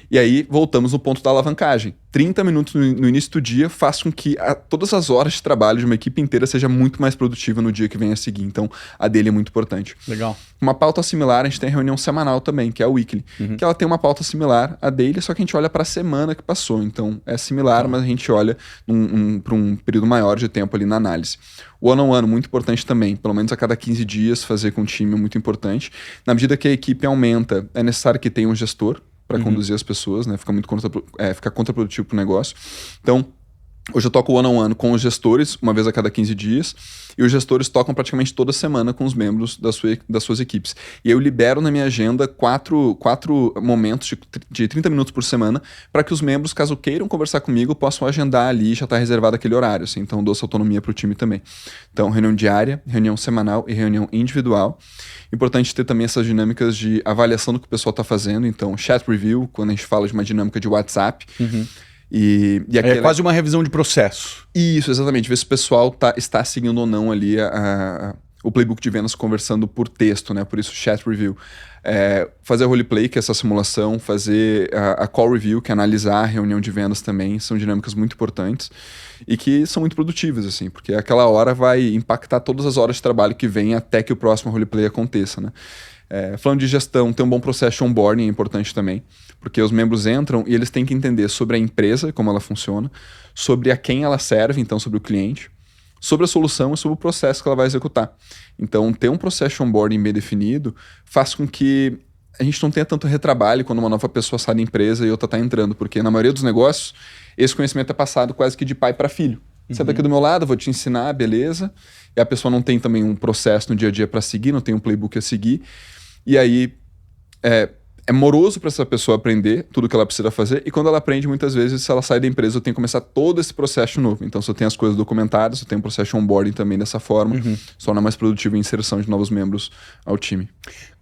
E aí, voltamos no ponto da alavancagem. 30 minutos no início do dia faz com que todas as horas de trabalho de uma equipe inteira seja muito mais produtiva no dia que vem a seguir. Então, a dele é muito importante. Legal. Uma pauta similar, a gente tem a reunião semanal também, que é a weekly. Que ela tem uma pauta similar à dele, só que a gente olha para a semana que passou. Então, é similar, mas a gente olha para um período maior de tempo ali na análise. O one-on-one, muito importante também. Pelo menos a cada 15 dias fazer com o time é muito importante. Na medida que a equipe aumenta, é necessário que tenha um gestor para conduzir as pessoas, né? Fica contraprodutivo para o negócio. Então, hoje eu toco one-on-one com os gestores, uma vez a cada 15 dias, e os gestores tocam praticamente toda semana com os membros das suas equipes. E eu libero na minha agenda quatro momentos de 30 minutos por semana para que os membros, caso queiram conversar comigo, possam agendar ali e já está reservado aquele horário. Assim, então, eu dou essa autonomia para o time também. Então, reunião diária, reunião semanal e reunião individual. Importante ter também essas dinâmicas de avaliação do que o pessoal está fazendo. Então, chat review, quando a gente fala de uma dinâmica de WhatsApp. E é quase uma revisão de processo. Isso, exatamente. Ver se o pessoal está seguindo ou não ali o playbook de vendas conversando por texto, né? Por isso, chat review. Fazer a roleplay, que é essa simulação, fazer a call review, que é analisar a reunião de vendas também, são dinâmicas muito importantes e que são muito produtivas, assim, porque aquela hora vai impactar todas as horas de trabalho que vem até que o próximo roleplay aconteça, né? Falando de gestão, ter um bom processo de onboarding é importante também, porque os membros entram e eles têm que entender sobre a empresa, como ela funciona, sobre a quem ela serve, então sobre o cliente, sobre a solução e sobre o processo que ela vai executar. Então, ter um processo de onboarding bem definido faz com que a gente não tenha tanto retrabalho quando uma nova pessoa sai da empresa e outra está entrando, porque na maioria dos negócios, esse conhecimento é passado quase que de pai para filho. Senta aqui do meu lado, vou te ensinar, beleza. E a pessoa não tem também um processo no dia a dia para seguir, não tem um playbook a seguir. E aí é moroso para essa pessoa aprender tudo que ela precisa fazer. E quando ela aprende, muitas vezes, se ela sai da empresa, eu tenho que começar todo esse processo de novo. Então, se eu tenho as coisas documentadas, eu tenho um processo de onboarding também dessa forma, se torna mais produtivo a inserção de novos membros ao time.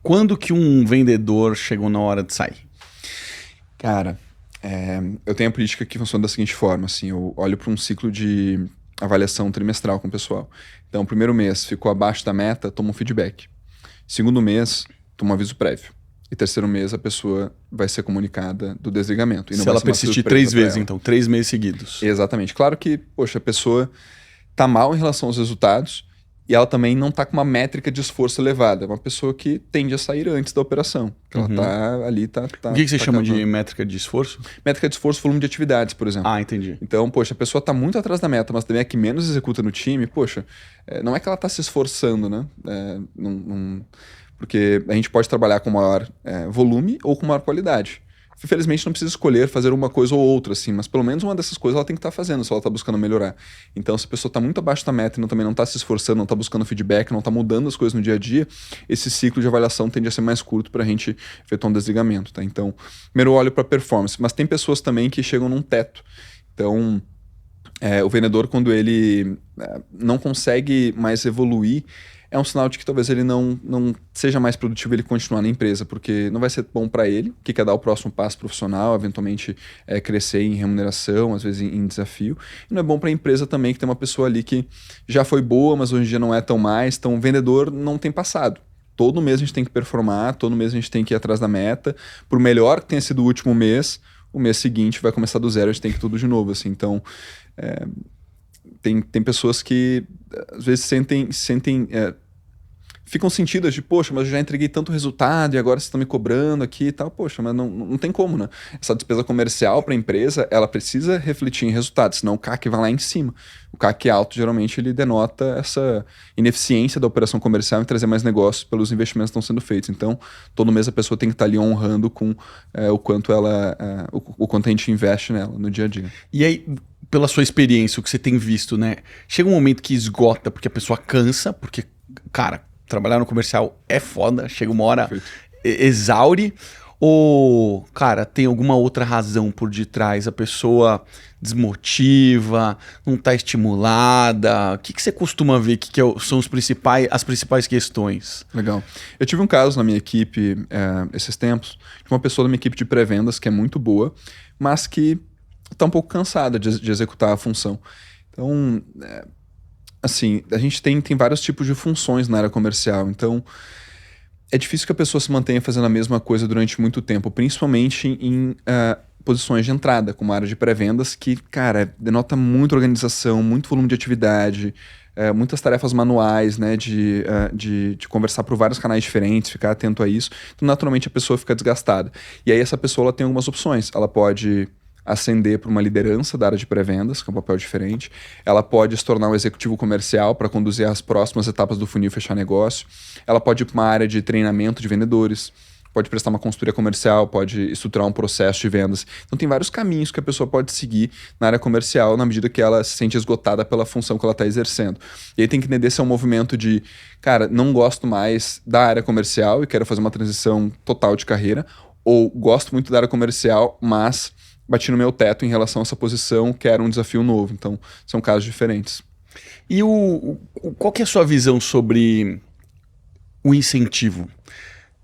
Quando que um vendedor chegou na hora de sair? Cara, eu tenho a política que funciona da seguinte forma, assim, eu olho para um ciclo de avaliação trimestral com o pessoal. Então, o primeiro mês ficou abaixo da meta, toma um feedback. Segundo mês, toma um aviso prévio. E terceiro mês, a pessoa vai ser comunicada do desligamento. E não se ela persistir 3 vezes, então, 3 meses seguidos. Exatamente. Claro que, poxa, a pessoa tá mal em relação aos resultados e ela também não tá com uma métrica de esforço elevada. É uma pessoa que tende a sair antes da operação. Ela tá ali, tá... O que você chama de métrica de esforço? Métrica de esforço, volume de atividades, por exemplo. Ah, entendi. Então, poxa, a pessoa tá muito atrás da meta, mas também é a que menos executa no time. Poxa, não é que ela tá se esforçando, né? Porque a gente pode trabalhar com maior volume ou com maior qualidade. Infelizmente, não precisa escolher fazer uma coisa ou outra, assim, mas pelo menos uma dessas coisas ela tem que estar fazendo, se ela está buscando melhorar. Então, se a pessoa está muito abaixo da meta e também não está se esforçando, não está buscando feedback, não está mudando as coisas no dia a dia, esse ciclo de avaliação tende a ser mais curto para a gente efetuar um desligamento, tá? Então, primeiro eu olho para a performance, mas tem pessoas também que chegam num teto. Então, o vendedor, quando ele não consegue mais evoluir, é um sinal de que talvez ele não seja mais produtivo ele continuar na empresa, porque não vai ser bom para ele, que quer dar o próximo passo profissional, eventualmente crescer em remuneração, às vezes em desafio. E não é bom para a empresa também, que tem uma pessoa ali que já foi boa, mas hoje em dia não é tão mais. Então, o vendedor não tem passado. Todo mês a gente tem que performar, todo mês a gente tem que ir atrás da meta. Por melhor que tenha sido o último mês, o mês seguinte vai começar do zero, a gente tem que ir tudo de novo. Assim. Então, tem pessoas que às vezes ficam sentidas de, poxa, mas eu já entreguei tanto resultado e agora vocês estão me cobrando aqui e tal. Poxa, mas não tem como, né? Essa despesa comercial para a empresa, ela precisa refletir em resultados, senão o CAC vai lá em cima. O CAC alto, geralmente, ele denota essa ineficiência da operação comercial em trazer mais negócios pelos investimentos que estão sendo feitos. Então, todo mês a pessoa tem que estar ali honrando com o quanto o quanto a gente investe nela no dia a dia. E aí, pela sua experiência, o que você tem visto, né? Chega um momento que esgota, porque a pessoa cansa, porque, cara, trabalhar no comercial é foda, chega uma hora exaure, Ou, cara, tem alguma outra razão por detrás? A pessoa desmotiva, não está estimulada? O que você costuma ver que são as principais questões? Legal. Eu tive um caso na minha equipe esses tempos, de uma pessoa da minha equipe de pré-vendas que é muito boa, mas que está um pouco cansada de executar a função. Então, assim, a gente tem vários tipos de funções na área comercial, então é difícil que a pessoa se mantenha fazendo a mesma coisa durante muito tempo, principalmente em posições de entrada, como a área de pré-vendas, que, cara, denota muita organização, muito volume de atividade, muitas tarefas manuais, né, de conversar por vários canais diferentes, ficar atento a isso. Então, naturalmente, a pessoa fica desgastada. E aí, essa pessoa ela tem algumas opções. Ela pode ascender para uma liderança da área de pré-vendas, que é um papel diferente. Ela pode se tornar um executivo comercial para conduzir as próximas etapas do funil e fechar negócio. Ela pode ir para uma área de treinamento de vendedores, pode prestar uma consultoria comercial, pode estruturar um processo de vendas. Então tem vários caminhos que a pessoa pode seguir na área comercial na medida que ela se sente esgotada pela função que ela está exercendo. E aí tem que entender se é um movimento de, cara, não gosto mais da área comercial e quero fazer uma transição total de carreira, ou gosto muito da área comercial, mas bati no meu teto em relação a essa posição, quero um desafio novo. Então, são casos diferentes. E qual que é a sua visão sobre o incentivo?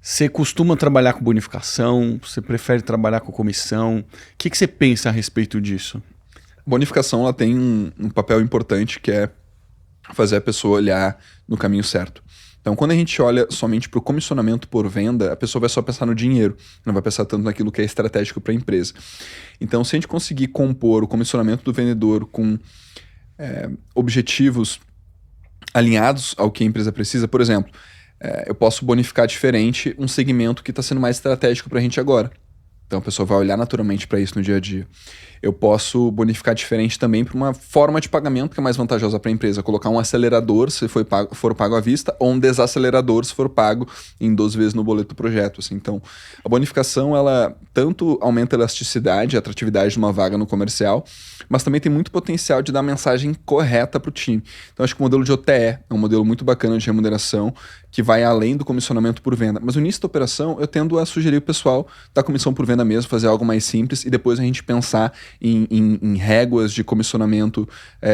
Você costuma trabalhar com bonificação? Você prefere trabalhar com comissão? O que você pensa a respeito disso? Bonificação ela tem um papel importante que é fazer a pessoa olhar no caminho certo. Então, quando a gente olha somente para o comissionamento por venda, a pessoa vai só pensar no dinheiro, não vai pensar tanto naquilo que é estratégico para a empresa. Então, se a gente conseguir compor o comissionamento do vendedor com objetivos alinhados ao que a empresa precisa, por exemplo, eu posso bonificar diferente um segmento que está sendo mais estratégico para a gente agora. Então, a pessoa vai olhar naturalmente para isso no dia a dia. Eu posso bonificar diferente também para uma forma de pagamento que é mais vantajosa para a empresa. Colocar um acelerador se for pago à vista ou um desacelerador se for pago em 12 vezes no boleto do projeto. Assim. Então, a bonificação, ela tanto aumenta a elasticidade, a atratividade de uma vaga no comercial, mas também tem muito potencial de dar a mensagem correta para o time. Então, acho que o modelo de OTE é um modelo muito bacana de remuneração que vai além do comissionamento por venda. Mas no início da operação, eu tendo a sugerir o pessoal da comissão por venda mesmo, fazer algo mais simples e depois a gente pensar em réguas de comissionamento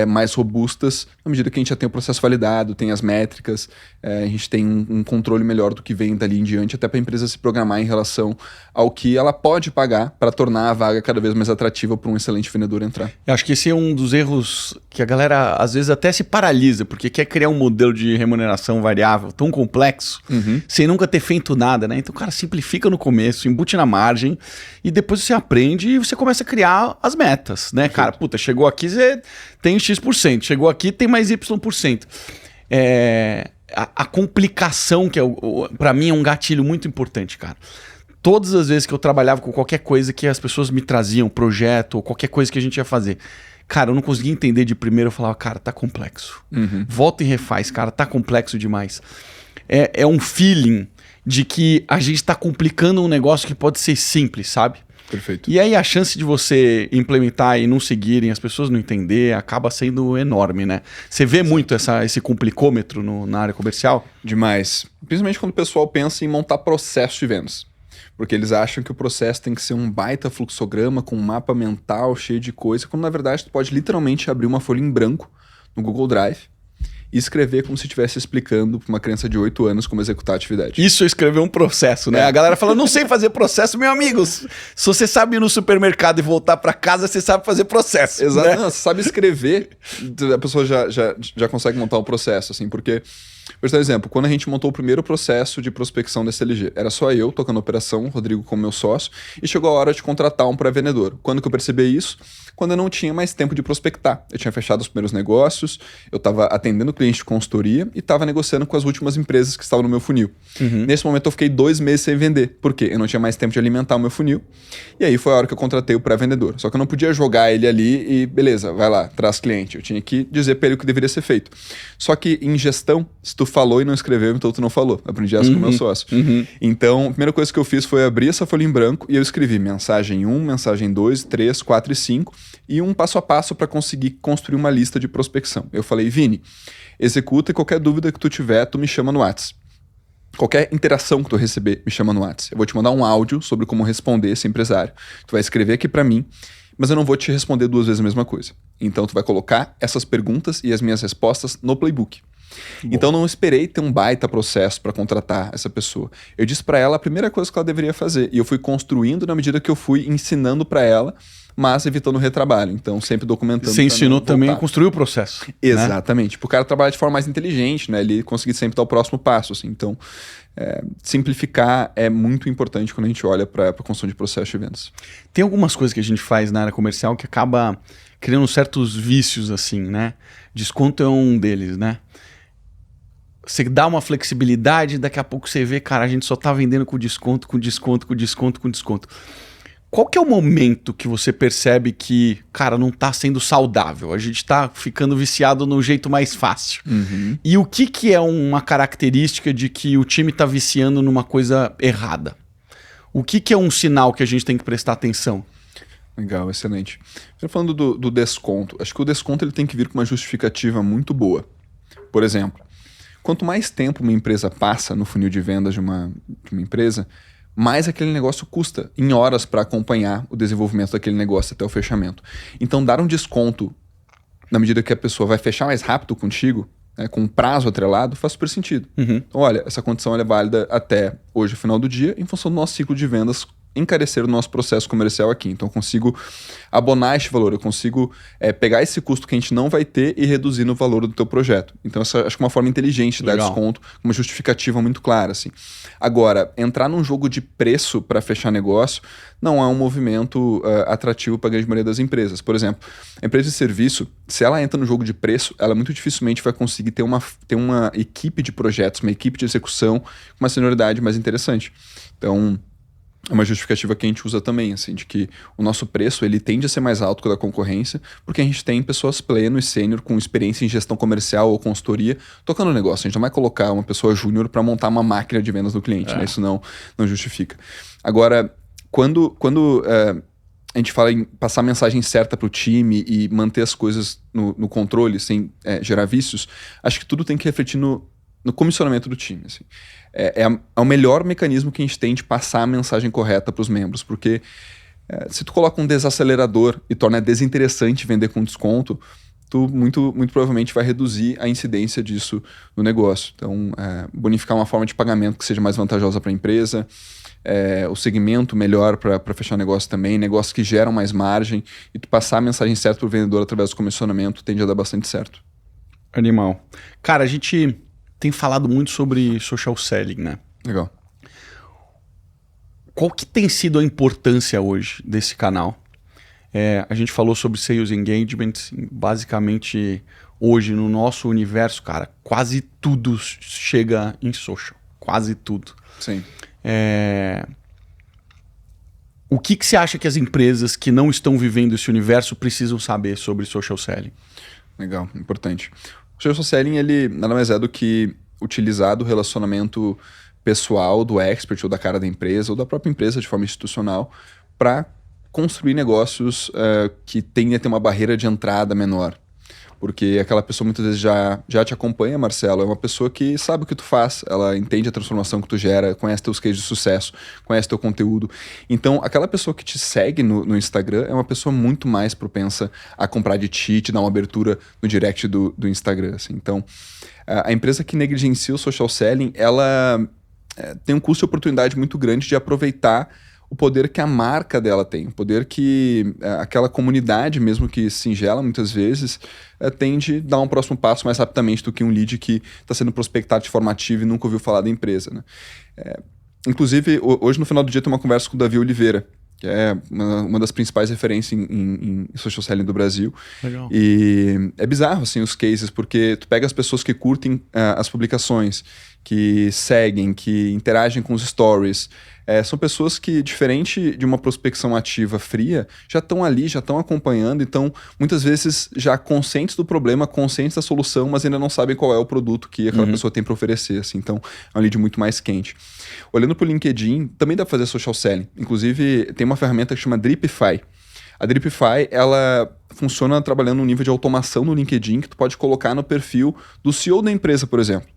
mais robustas, na medida que a gente já tem o processo validado, tem as métricas, a gente tem um controle melhor do que vem dali em diante, até para a empresa se programar em relação ao que ela pode pagar para tornar a vaga cada vez mais atrativa para um excelente vendedor entrar. Eu acho que esse é um dos erros que a galera às vezes até se paralisa, porque quer criar um modelo de remuneração variável tão complexo, sem nunca ter feito nada, né? Então, cara, simplifica no começo, embute na margem, e depois você aprende e você começa a criar as metas, né? Perfeito. Cara, puta, chegou aqui, você tem X%, chegou aqui, tem mais Y%. A complicação, que para mim é um gatilho muito importante, cara. Todas as vezes que eu trabalhava com qualquer coisa que as pessoas me traziam, projeto ou qualquer coisa que a gente ia fazer, cara, eu não conseguia entender de primeiro, eu falava, cara, tá complexo. Volta e refaz, cara, tá complexo demais. É um feeling de que a gente tá complicando um negócio que pode ser simples, sabe? Perfeito. E aí a chance de você implementar e não seguirem, as pessoas não entender, acaba sendo enorme, né? Você vê muito esse complicômetro na área comercial? Demais. Principalmente quando o pessoal pensa em montar processo de vendas. Porque eles acham que o processo tem que ser um baita fluxograma com um mapa mental cheio de coisa, quando na verdade tu pode literalmente abrir uma folha em branco no Google Drive e escrever como se estivesse explicando para uma criança de 8 anos como executar a atividade. Isso é escrever um processo, né? A galera fala, não sei fazer processo, meu amigo. Se você sabe ir no supermercado e voltar para casa, você sabe fazer processo. Exato. Né? Não, você sabe escrever, a pessoa já consegue montar um processo, assim, porque... Por exemplo, quando a gente montou o primeiro processo de prospecção da SLG, era só eu tocando a operação, Rodrigo como meu sócio, e chegou a hora de contratar um pré-vendedor. Quando que eu percebi isso? Quando eu não tinha mais tempo de prospectar. Eu tinha fechado os primeiros negócios, eu estava atendendo cliente de consultoria e estava negociando com as últimas empresas que estavam no meu funil. Nesse momento eu fiquei 2 meses sem vender. Por quê? Eu não tinha mais tempo de alimentar o meu funil. E aí foi a hora que eu contratei o pré-vendedor. Só que eu não podia jogar ele ali e beleza, vai lá, traz cliente. Eu tinha que dizer para ele o que deveria ser feito. Só que em gestão, se tu falou e não escreveu, então tu não falou. Aprendi essa com o meu sócio. Então, a primeira coisa que eu fiz foi abrir essa folha em branco e eu escrevi mensagem 1, mensagem 2, 3, 4 e 5 e um passo a passo para conseguir construir uma lista de prospecção. Eu falei, Vini, executa e qualquer dúvida que tu tiver, tu me chama no WhatsApp. Qualquer interação que tu receber, me chama no WhatsApp. Eu vou te mandar um áudio sobre como responder esse empresário. Tu vai escrever aqui para mim, mas eu não vou te responder 2 vezes a mesma coisa. Então tu vai colocar essas perguntas e as minhas respostas no playbook. Então não esperei ter um baita processo para contratar essa pessoa. Eu disse para ela a primeira coisa que ela deveria fazer. E eu fui construindo na medida que eu fui ensinando para ela, mas evitando o retrabalho. Então sempre documentando. Você ensinou também a construir o processo. Exatamente. Né? Para o cara trabalhar de forma mais inteligente, né? Ele conseguir sempre dar o próximo passo. Assim. Então simplificar é muito importante quando a gente olha para a construção de processo de vendas. Tem algumas coisas que a gente faz na área comercial que acaba criando certos vícios assim, né? Desconto é um deles, né? Você dá uma flexibilidade, daqui a pouco você vê, cara, a gente só tá vendendo com desconto, com desconto, com desconto, com desconto. Qual que é o momento que você percebe que, cara, não tá sendo saudável? A gente tá ficando viciado no jeito mais fácil. Uhum. E o que que é uma característica de que o time tá viciando numa coisa errada? O que que é um sinal que a gente tem que prestar atenção? Legal, excelente. Falando do desconto, acho que o desconto ele tem que vir com uma justificativa muito boa. Por exemplo, quanto mais tempo uma empresa passa no funil de vendas de uma empresa, mais aquele negócio custa em horas para acompanhar o desenvolvimento daquele negócio até o fechamento. Então, dar um desconto na medida que a pessoa vai fechar mais rápido contigo, né, com um prazo atrelado, faz super sentido. Uhum. Então, olha, essa condição ela é válida até hoje, final do dia, em função do nosso ciclo de vendas, encarecer o nosso processo comercial aqui. Então eu consigo abonar este valor, eu consigo pegar esse custo que a gente não vai ter e reduzir no valor do teu projeto. Então essa acho que é uma forma inteligente de dar desconto, uma justificativa muito clara. Assim. Agora, entrar num jogo de preço para fechar negócio não é um movimento atrativo para a grande maioria das empresas. Por exemplo, a empresa de serviço, se ela entra no jogo de preço, ela muito dificilmente vai conseguir ter uma equipe de projetos, uma equipe de execução com uma senioridade mais interessante. Então, é uma justificativa que a gente usa também, assim, de que o nosso preço ele tende a ser mais alto que o da concorrência, porque a gente tem pessoas pleno e sênior com experiência em gestão comercial ou consultoria tocando o negócio. A gente não vai colocar uma pessoa júnior para montar uma máquina de vendas do cliente, né? Isso não justifica. Agora, quando a gente fala em passar a mensagem certa para o time e manter as coisas no controle sem gerar vícios, acho que tudo tem que refletir no comissionamento do time. Assim. É o melhor mecanismo que a gente tem de passar a mensagem correta para os membros, porque se tu coloca um desacelerador e torna desinteressante vender com desconto, tu muito provavelmente vai reduzir a incidência disso no negócio. Então, bonificar uma forma de pagamento que seja mais vantajosa para a empresa, o segmento melhor para fechar negócio também, negócios que geram mais margem, e tu passar a mensagem certa para o vendedor através do comissionamento tende a dar bastante certo. Animal. Cara, a gente tem falado muito sobre social selling, né? Legal. Qual que tem sido a importância hoje desse canal? A gente falou sobre sales engagement, basicamente hoje no nosso universo, cara, quase tudo chega em social, quase tudo. Sim. O que você acha que as empresas que não estão vivendo esse universo precisam saber sobre social selling? Legal, importante. O social selling, ele nada mais é do que utilizar do relacionamento pessoal, do expert ou da cara da empresa ou da própria empresa de forma institucional para construir negócios que tendem a ter uma barreira de entrada menor. Porque aquela pessoa muitas vezes já te acompanha, Marcelo, é uma pessoa que sabe o que tu faz, ela entende a transformação que tu gera, conhece teus cases de sucesso, conhece teu conteúdo. Então, aquela pessoa que te segue no Instagram é uma pessoa muito mais propensa a comprar de ti, te dar uma abertura no direct do Instagram. Assim. Então, a empresa que negligencia o social selling, ela tem um custo de oportunidade muito grande de aproveitar o poder que a marca dela tem, o poder que aquela comunidade, mesmo que singela muitas vezes, tende a dar um próximo passo mais rapidamente do que um lead que está sendo prospectado de forma ativa e nunca ouviu falar da empresa. Né? Inclusive, hoje no final do dia tem uma conversa com o Davi Oliveira, que é uma das principais referências em social selling do Brasil. Legal. E é bizarro assim, os cases, porque tu pega as pessoas que curtem as publicações, que seguem, que interagem com os stories. São pessoas que, diferente de uma prospecção ativa fria, já estão ali, já estão acompanhando, então muitas vezes já conscientes do problema, conscientes da solução, mas ainda não sabem qual é o produto que aquela pessoa tem para oferecer. Assim, então é um lead muito mais quente. Olhando para o LinkedIn, também dá para fazer social selling. Inclusive, tem uma ferramenta que chama Dripify. A Dripify, ela funciona trabalhando um nível de automação no LinkedIn que tu pode colocar no perfil do CEO da empresa, por exemplo.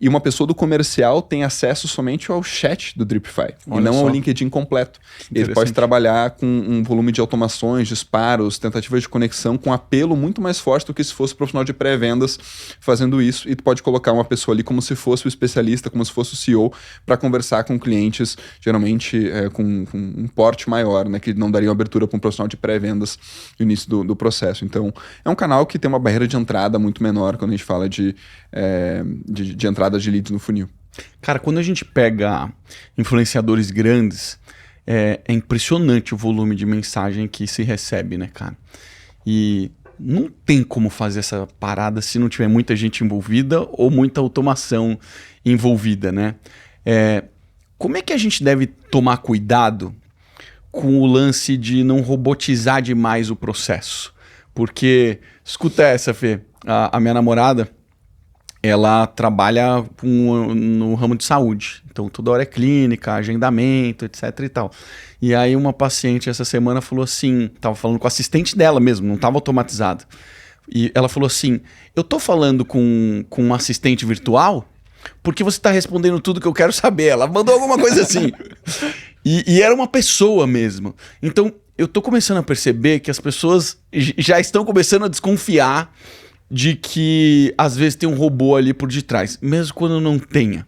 E uma pessoa do comercial tem acesso somente ao chat do Dripify, e não ao LinkedIn completo. Ele pode trabalhar com um volume de automações, disparos, tentativas de conexão com apelo muito mais forte do que se fosse profissional de pré-vendas fazendo isso, e tu pode colocar uma pessoa ali como se fosse o especialista, como se fosse o CEO, para conversar com clientes, geralmente com um porte maior, né, que não daria abertura para um profissional de pré-vendas no início do processo. Então, é um canal que tem uma barreira de entrada muito menor quando a gente fala de entrada de leads no funil. Cara, quando a gente pega influenciadores grandes, é impressionante o volume de mensagem que se recebe, né, cara? E não tem como fazer essa parada se não tiver muita gente envolvida ou muita automação envolvida, né? Como é que a gente deve tomar cuidado com o lance de não robotizar demais o processo? Porque, escuta essa, Fê, a minha namorada, ela trabalha no ramo de saúde. Então, toda hora é clínica, agendamento, etc e tal. E aí uma paciente essa semana falou assim, tava falando com a assistente dela mesmo, não estava automatizado. E ela falou assim, eu tô falando com um assistente virtual porque você está respondendo tudo que eu quero saber. Ela mandou alguma coisa assim. E era uma pessoa mesmo. Então, eu tô começando a perceber que as pessoas já estão começando a desconfiar de que às vezes tem um robô ali por detrás, mesmo quando não tenha.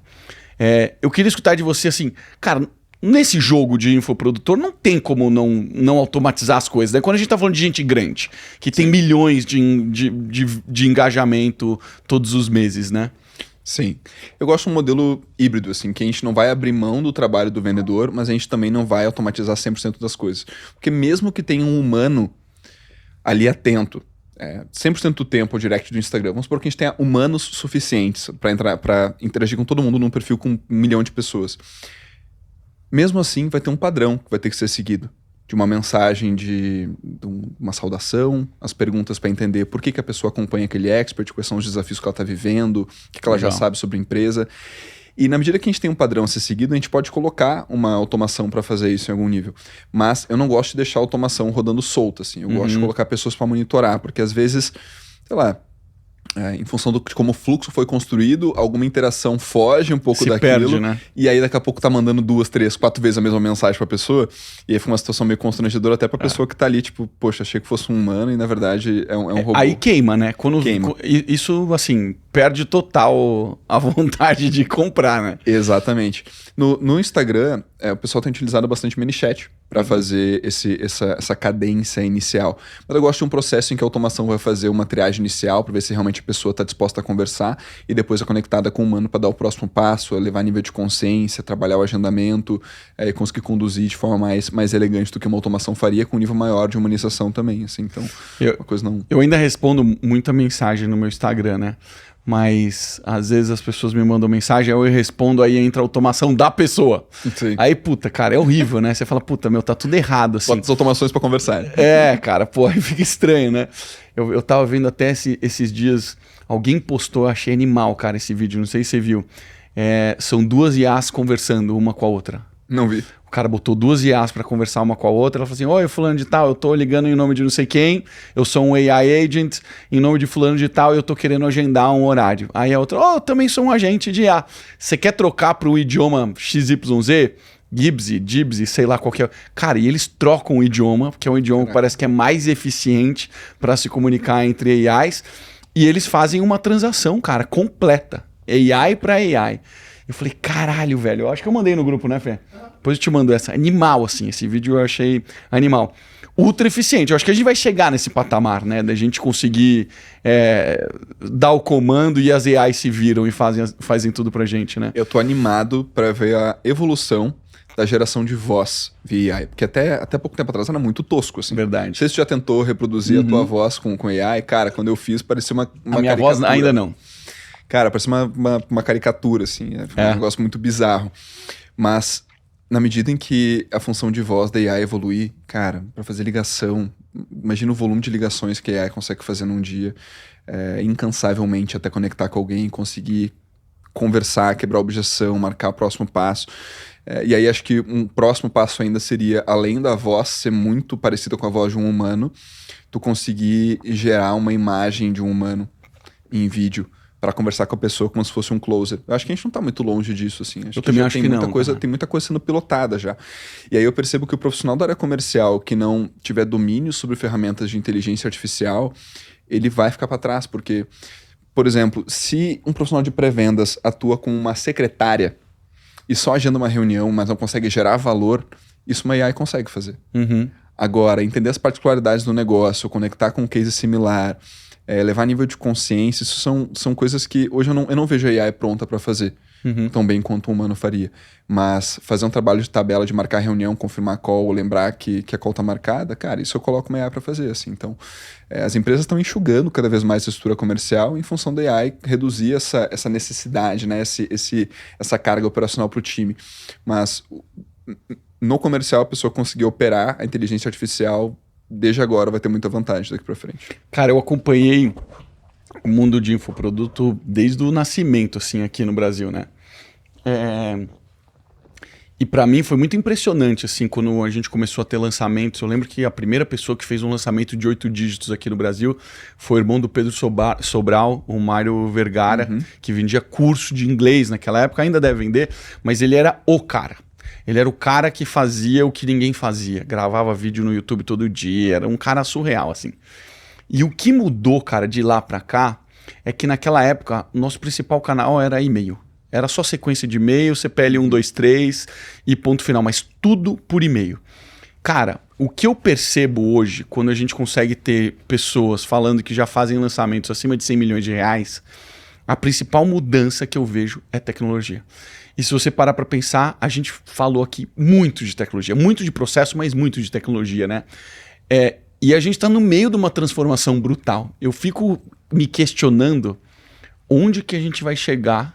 Eu queria escutar de você assim, cara, nesse jogo de infoprodutor não tem como não automatizar as coisas, né? Quando a gente tá falando de gente grande, que tem milhões de engajamento todos os meses, né? Sim. Eu gosto de um modelo híbrido, assim, que a gente não vai abrir mão do trabalho do vendedor, mas a gente também não vai automatizar 100% das coisas. Porque mesmo que tenha um humano ali atento, 100% do tempo o direct do Instagram, vamos supor que a gente tenha humanos suficientes para interagir com todo mundo num perfil com 1 milhão de pessoas. Mesmo assim, vai ter um padrão que vai ter que ser seguido. De uma mensagem, de uma saudação, as perguntas para entender por que a pessoa acompanha aquele expert, quais são os desafios que ela está vivendo, o que ela já sabe sobre a empresa. E na medida que a gente tem um padrão a ser seguido, a gente pode colocar uma automação para fazer isso em algum nível. Mas eu não gosto de deixar a automação rodando solta, assim. Eu gosto de colocar pessoas para monitorar, porque às vezes, sei lá, em função de como o fluxo foi construído, alguma interação foge um pouco daquilo. Perde, né? E aí daqui a pouco tá mandando 2, 3, 4 vezes a mesma mensagem pra pessoa. E aí foi uma situação meio constrangedora até pra pessoa que tá ali, tipo, poxa, achei que fosse um humano e na verdade é um robô. Aí queima, né? Queima. Isso, assim, perde total a vontade de comprar, né? Exatamente. No Instagram, o pessoal tem utilizado bastante ManyChat para fazer essa cadência inicial. Mas eu gosto de um processo em que a automação vai fazer uma triagem inicial para ver se realmente a pessoa está disposta a conversar e depois é conectada com o humano para dar o próximo passo, levar nível de consciência, trabalhar o agendamento e conseguir conduzir de forma mais elegante do que uma automação faria, com um nível maior de humanização também. Assim. Então, uma coisa não... Eu ainda respondo muita mensagem no meu Instagram, né? Mas às vezes as pessoas me mandam mensagem, eu respondo, aí entra a automação da pessoa. Sim. Aí, puta, cara, é horrível, né? Você fala, puta, meu, tá tudo errado, assim. Bota as automações pra conversar. Cara, pô, aí fica estranho, né? Eu tava vendo até esses dias, alguém postou, achei animal, cara, esse vídeo, não sei se você viu. São 2 IAs conversando uma com a outra. Não vi. O cara botou 2 IAs pra conversar uma com a outra. Ela falou assim, oi, fulano de tal, eu tô ligando em nome de não sei quem, eu sou um AI agent, em nome de fulano de tal, eu tô querendo agendar um horário. Aí a outra, eu também sou um agente de IA. Você quer trocar pro idioma XYZ? Gibsy, sei lá qual que é. Cara, e eles trocam o idioma, porque é um idioma que parece que é mais eficiente para se comunicar entre AIs, e eles fazem uma transação, cara, completa. AI para AI. Eu falei, caralho, velho, eu acho que eu mandei no grupo, né, Fê? Depois eu te mando essa. Animal, assim, esse vídeo eu achei animal. Ultra eficiente. Eu acho que a gente vai chegar nesse patamar, né? Da gente conseguir dar o comando e as AIs se viram e fazem tudo pra gente, né? Eu tô animado pra ver a evolução da geração de voz via AI. Porque até pouco tempo atrás era muito tosco, assim. Verdade. Não sei se você já tentou reproduzir a tua voz com AI. Cara, quando eu fiz, parecia uma a minha voz ainda não. Cara, parecia uma caricatura, assim. Foi um negócio muito bizarro. Mas, na medida em que a função de voz da AI evoluir, cara, pra fazer ligação, imagina o volume de ligações que a AI consegue fazer num dia, incansavelmente, até conectar com alguém, conseguir conversar, quebrar objeção, marcar o próximo passo. E aí acho que um próximo passo ainda seria, além da voz ser muito parecida com a voz de um humano, tu conseguir gerar uma imagem de um humano em vídeo para conversar com a pessoa como se fosse um closer. Eu acho que a gente não tá muito longe disso, assim. Eu também acho que não. Tem muita coisa sendo pilotada já. E aí eu percebo que o profissional da área comercial que não tiver domínio sobre ferramentas de inteligência artificial, ele vai ficar para trás, porque, por exemplo, se um profissional de pré-vendas atua com uma secretária e só agenda uma reunião, mas não consegue gerar valor, isso uma AI consegue fazer. Agora, entender as particularidades do negócio, conectar com um case similar, levar nível de consciência, isso são coisas que hoje eu não vejo a AI pronta para fazer, tão bem quanto um humano faria. Mas fazer um trabalho de tabela, de marcar reunião, confirmar call, lembrar que a call tá marcada, cara, isso eu coloco uma AI para fazer, assim. Então, as empresas estão enxugando cada vez mais a estrutura comercial em função da AI reduzir essa necessidade, né? Essa carga operacional para o time. Mas no comercial, a pessoa conseguir operar a inteligência artificial desde agora vai ter muita vantagem daqui para frente. Cara, eu acompanhei o mundo de infoproduto desde o nascimento, assim, aqui no Brasil, né? E para mim foi muito impressionante, assim, quando a gente começou a ter lançamentos. Eu lembro que a primeira pessoa que fez um lançamento de 8 dígitos aqui no Brasil foi o irmão do Pedro Sobral, o Mário Vergara, que vendia curso de inglês naquela época, ainda deve vender, mas ele era o cara. Ele era o cara que fazia o que ninguém fazia. Gravava vídeo no YouTube todo dia. Era um cara surreal, assim. E o que mudou, cara, de lá pra cá, é que naquela época, nosso principal canal era e-mail. Era só sequência de e-mail, CPL 123 e ponto final. Mas tudo por e-mail. Cara, o que eu percebo hoje, quando a gente consegue ter pessoas falando que já fazem lançamentos acima de 100 milhões de reais, a principal mudança que eu vejo é tecnologia. E se você parar para pensar, a gente falou aqui muito de tecnologia, muito de processo, mas muito de tecnologia, né? E a gente está no meio de uma transformação brutal. Eu fico me questionando onde que a gente vai chegar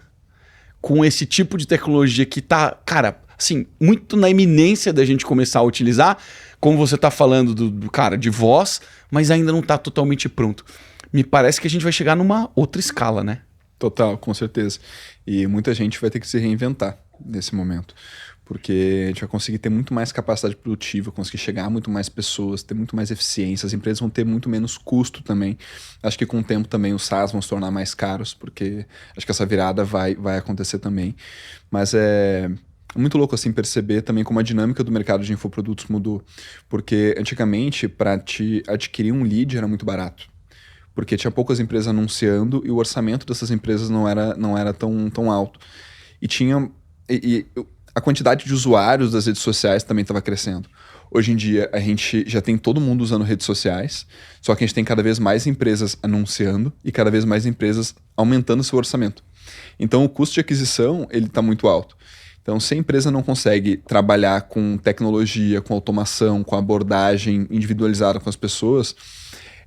com esse tipo de tecnologia que tá, cara, assim, muito na iminência da gente começar a utilizar, como você tá falando do cara, de voz, mas ainda não tá totalmente pronto. Me parece que a gente vai chegar numa outra escala, né? Total, com certeza. E muita gente vai ter que se reinventar nesse momento, porque a gente vai conseguir ter muito mais capacidade produtiva, conseguir chegar a muito mais pessoas, ter muito mais eficiência, as empresas vão ter muito menos custo também. Acho que com o tempo também os SaaS vão se tornar mais caros, porque acho que essa virada vai acontecer também. Mas é muito louco assim perceber também como a dinâmica do mercado de infoprodutos mudou, porque antigamente para te adquirir um lead era muito barato, porque tinha poucas empresas anunciando e o orçamento dessas empresas não era tão alto. E a quantidade de usuários das redes sociais também estava crescendo. Hoje em dia, a gente já tem todo mundo usando redes sociais, só que a gente tem cada vez mais empresas anunciando e cada vez mais empresas aumentando seu orçamento. Então, o custo de aquisição ele está muito alto. Então, se a empresa não consegue trabalhar com tecnologia, com automação, com abordagem individualizada com as pessoas,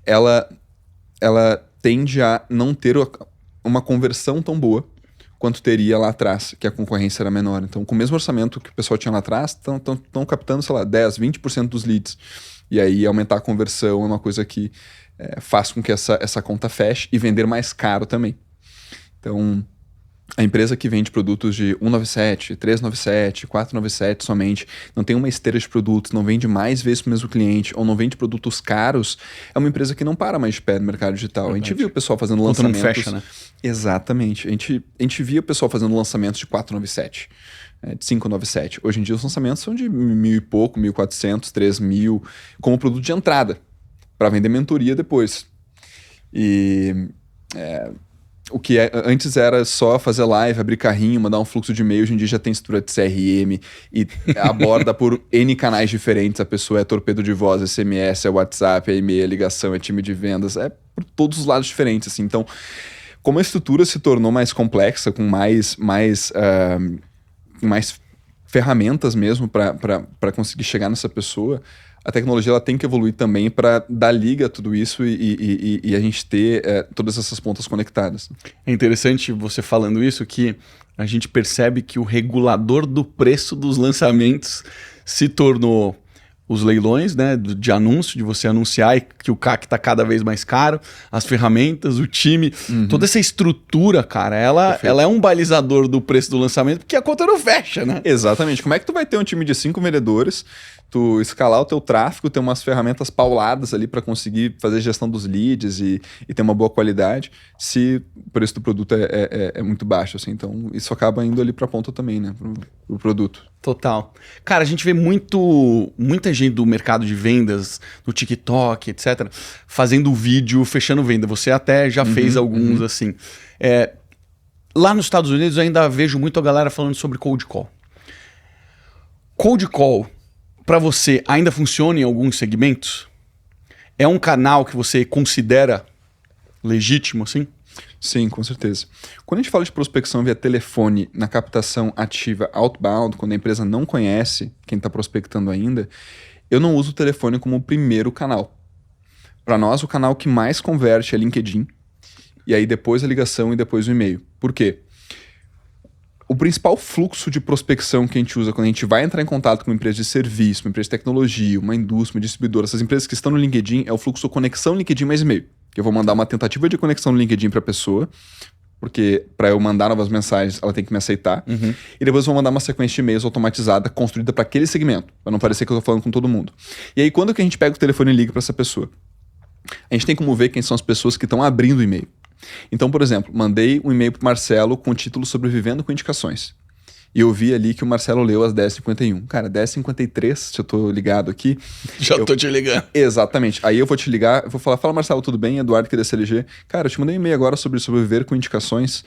ela tende a não ter uma conversão tão boa quanto teria lá atrás, que a concorrência era menor. Então, com o mesmo orçamento que o pessoal tinha lá atrás, estão captando, sei lá, 10, 20% dos leads. E aí, aumentar a conversão é uma coisa que faz com que essa conta feche e vender mais caro também. Então, a empresa que vende produtos de 197, 397, 497 somente, não tem uma esteira de produtos, não vende mais vezes para o mesmo cliente, ou não vende produtos caros, é uma empresa que não para mais de pé no mercado digital. Verdade. A gente viu o pessoal fazendo lançamentos... Não fecha, né? Exatamente. A gente via o pessoal fazendo lançamentos de 497, de 597. Hoje em dia os lançamentos são de 1.000 e pouco, 1.400, 3.000, como produto de entrada, para vender mentoria depois. E... o que antes era só fazer live, abrir carrinho, mandar um fluxo de e-mail, hoje em dia já tem estrutura de CRM e aborda por N canais diferentes. A pessoa é torpedo de voz, SMS, é WhatsApp, é e-mail, é ligação, é time de vendas, é por todos os lados diferentes, assim. Então, como a estrutura se tornou mais complexa, com mais ferramentas mesmo para conseguir chegar nessa pessoa, a tecnologia ela tem que evoluir também para dar liga a tudo isso e a gente ter todas essas pontas conectadas. É interessante você falando isso, que a gente percebe que o regulador do preço dos lançamentos se tornou os leilões, né, de anúncio, de você anunciar e que o CAC está cada vez mais caro, as ferramentas, o time, toda essa estrutura, cara, ela é um balizador do preço do lançamento, porque a conta não fecha, né? Exatamente. Como é que tu vai ter um time de 5 vendedores, tu escalar o teu tráfego, ter umas ferramentas pauladas ali para conseguir fazer gestão dos leads e ter uma boa qualidade, se o preço do produto é muito baixo, assim. Então, isso acaba indo ali para a ponta também, né, pro produto. Total. Cara, a gente vê muita gente do mercado de vendas, no TikTok, etc., fazendo vídeo, fechando venda. Você até já fez alguns, assim. Lá nos Estados Unidos eu ainda vejo muito a galera falando sobre cold call. Cold call, para você, ainda funciona em alguns segmentos? É um canal que você considera legítimo, assim? Sim, com certeza. Quando a gente fala de prospecção via telefone na captação ativa outbound, quando a empresa não conhece quem está prospectando ainda, eu não uso o telefone como o primeiro canal. Para nós, o canal que mais converte é LinkedIn, e aí depois a ligação e depois o e-mail. Por quê? O principal fluxo de prospecção que a gente usa quando a gente vai entrar em contato com uma empresa de serviço, uma empresa de tecnologia, uma indústria, uma distribuidora, essas empresas que estão no LinkedIn, é o fluxo conexão LinkedIn mais e-mail. Eu vou mandar uma tentativa de conexão no LinkedIn para a pessoa, porque para eu mandar novas mensagens, ela tem que me aceitar. E depois eu vou mandar uma sequência de e-mails automatizada, construída para aquele segmento, para não parecer que eu estou falando com todo mundo. E aí, quando que a gente pega o telefone e liga para essa pessoa? A gente tem como ver quem são as pessoas que estão abrindo o e-mail. Então, por exemplo, mandei um e-mail para o Marcelo com o título Sobrevivendo com Indicações. E eu vi ali que o Marcelo leu às 10h51. Cara, 10h53, se eu tô ligado aqui... Tô te ligando. Exatamente. Aí eu vou te ligar, eu vou falar, fala Marcelo, tudo bem? Eduardo aqui da CLG. Cara, eu te mandei um e-mail agora sobre sobreviver com indicações.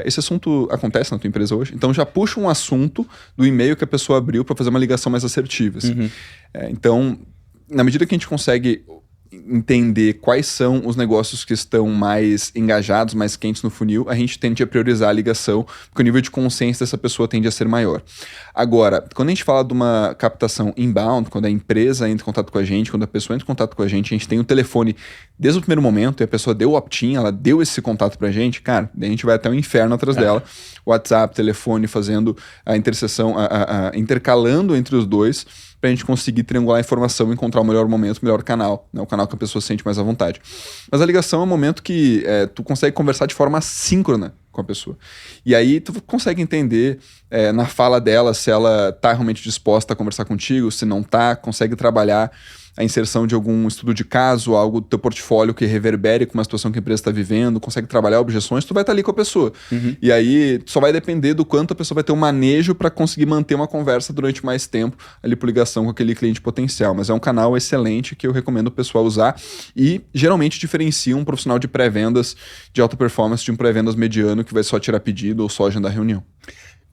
Esse assunto acontece na tua empresa hoje? Então já puxa um assunto do e-mail que a pessoa abriu para fazer uma ligação mais assertiva. Assim. Então, na medida que a gente consegue entender quais são os negócios que estão mais engajados, mais quentes no funil, a gente tende a priorizar a ligação, porque o nível de consciência dessa pessoa tende a ser maior. Agora, quando a gente fala de uma captação inbound, quando a empresa entra em contato com a gente, quando a pessoa entra em contato com a gente tem o telefone desde o primeiro momento e a pessoa deu o opt-in, ela deu esse contato pra gente, cara, daí a gente vai até o inferno atrás dela, WhatsApp, telefone, fazendo a interseção, intercalando entre os dois, pra gente conseguir triangular a informação e encontrar o melhor momento, o melhor canal, né? O canal que a pessoa se sente mais à vontade. Mas a ligação é um momento que tu consegue conversar de forma assíncrona com a pessoa. E aí tu consegue entender na fala dela se ela tá realmente disposta a conversar contigo, se não tá, consegue trabalhar a inserção de algum estudo de caso, algo do teu portfólio que reverbere com uma situação que a empresa está vivendo, consegue trabalhar objeções, tu vai estar ali com a pessoa. E aí só vai depender do quanto a pessoa vai ter um manejo para conseguir manter uma conversa durante mais tempo ali por ligação com aquele cliente potencial. Mas é um canal excelente que eu recomendo o pessoal usar e geralmente diferencia um profissional de pré-vendas de alta performance de um pré-vendas mediano que vai só tirar pedido ou só agendar reunião.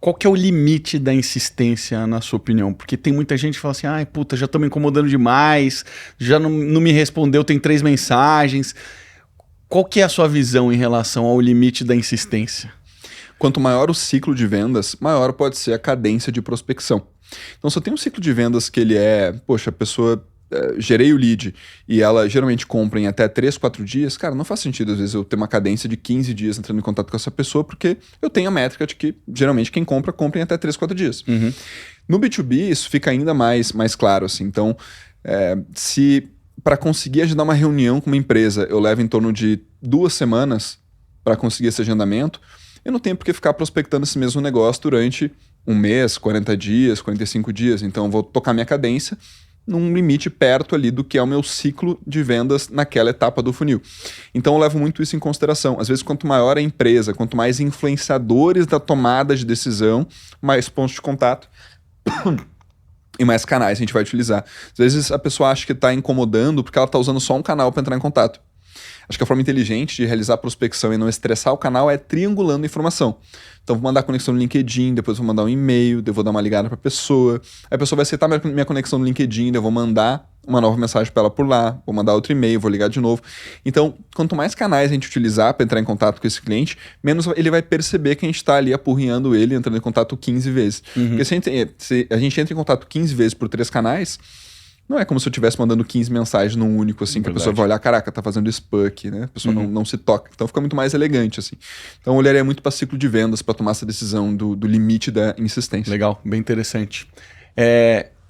Qual que é o limite da insistência, na sua opinião? Porque tem muita gente que fala assim, ai, puta, já tô me incomodando demais, já não me respondeu, tem 3 mensagens. Qual que é a sua visão em relação ao limite da insistência? Quanto maior o ciclo de vendas, maior pode ser a cadência de prospecção. Então, se eu tenho um ciclo de vendas que ele poxa, a pessoa... gerei o lead e ela geralmente compra em até 3, 4 dias, cara, não faz sentido às vezes eu ter uma cadência de 15 dias entrando em contato com essa pessoa, porque eu tenho a métrica de que geralmente quem compra em até 3, 4 dias. No B2B isso fica ainda mais claro, assim. Então, se para conseguir agendar uma reunião com uma empresa eu levo em torno de 2 semanas para conseguir esse agendamento, eu não tenho por que ficar prospectando esse mesmo negócio durante 1 mês, 40 dias, 45 dias. Então eu vou tocar minha cadência num limite perto ali do que é o meu ciclo de vendas naquela etapa do funil. Então eu levo muito isso em consideração. Às vezes, quanto maior a empresa, quanto mais influenciadores da tomada de decisão, mais pontos de contato e mais canais a gente vai utilizar. Às vezes a pessoa acha que está incomodando porque ela está usando só um canal para entrar em contato. Acho que a forma inteligente de realizar a prospecção e não estressar o canal é triangulando informação. Então, vou mandar a conexão no LinkedIn, depois vou mandar um e-mail, depois vou dar uma ligada para a pessoa. Aí a pessoa vai aceitar minha conexão no LinkedIn, eu vou mandar uma nova mensagem para ela por lá, vou mandar outro e-mail, vou ligar de novo. Então, quanto mais canais a gente utilizar para entrar em contato com esse cliente, menos ele vai perceber que a gente está ali apurrinhando ele, entrando em contato 15 vezes. Porque se a gente entra em contato 15 vezes por 3 canais... Não é como se eu estivesse mandando 15 mensagens num único, assim, que a pessoa vai olhar, caraca, tá fazendo spam aqui, né? A pessoa não se toca. Então fica muito mais elegante, assim. Então eu olharia muito para ciclo de vendas para tomar essa decisão do limite da insistência. Legal, bem interessante.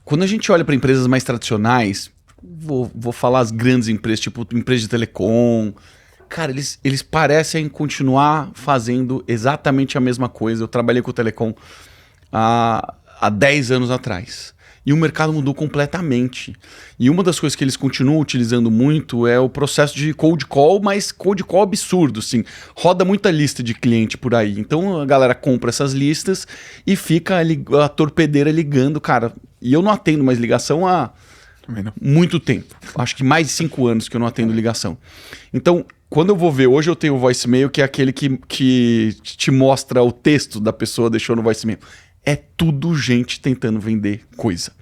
Quando a gente olha para empresas mais tradicionais, vou falar as grandes empresas, tipo empresa de telecom, cara, eles parecem continuar fazendo exatamente a mesma coisa. Eu trabalhei com o telecom há 10 anos atrás. E o mercado mudou completamente. E uma das coisas que eles continuam utilizando muito é o processo de cold call, mas cold call absurdo, assim. Roda muita lista de cliente por aí. Então a galera compra essas listas e fica a torpedeira ligando, cara. E eu não atendo mais ligação há muito tempo. Acho que mais de 5 anos que eu não atendo ligação. Então, quando eu vou ver, hoje eu tenho o voicemail, que é aquele que te mostra o texto da pessoa deixou no voicemail. É tudo gente tentando vender coisa.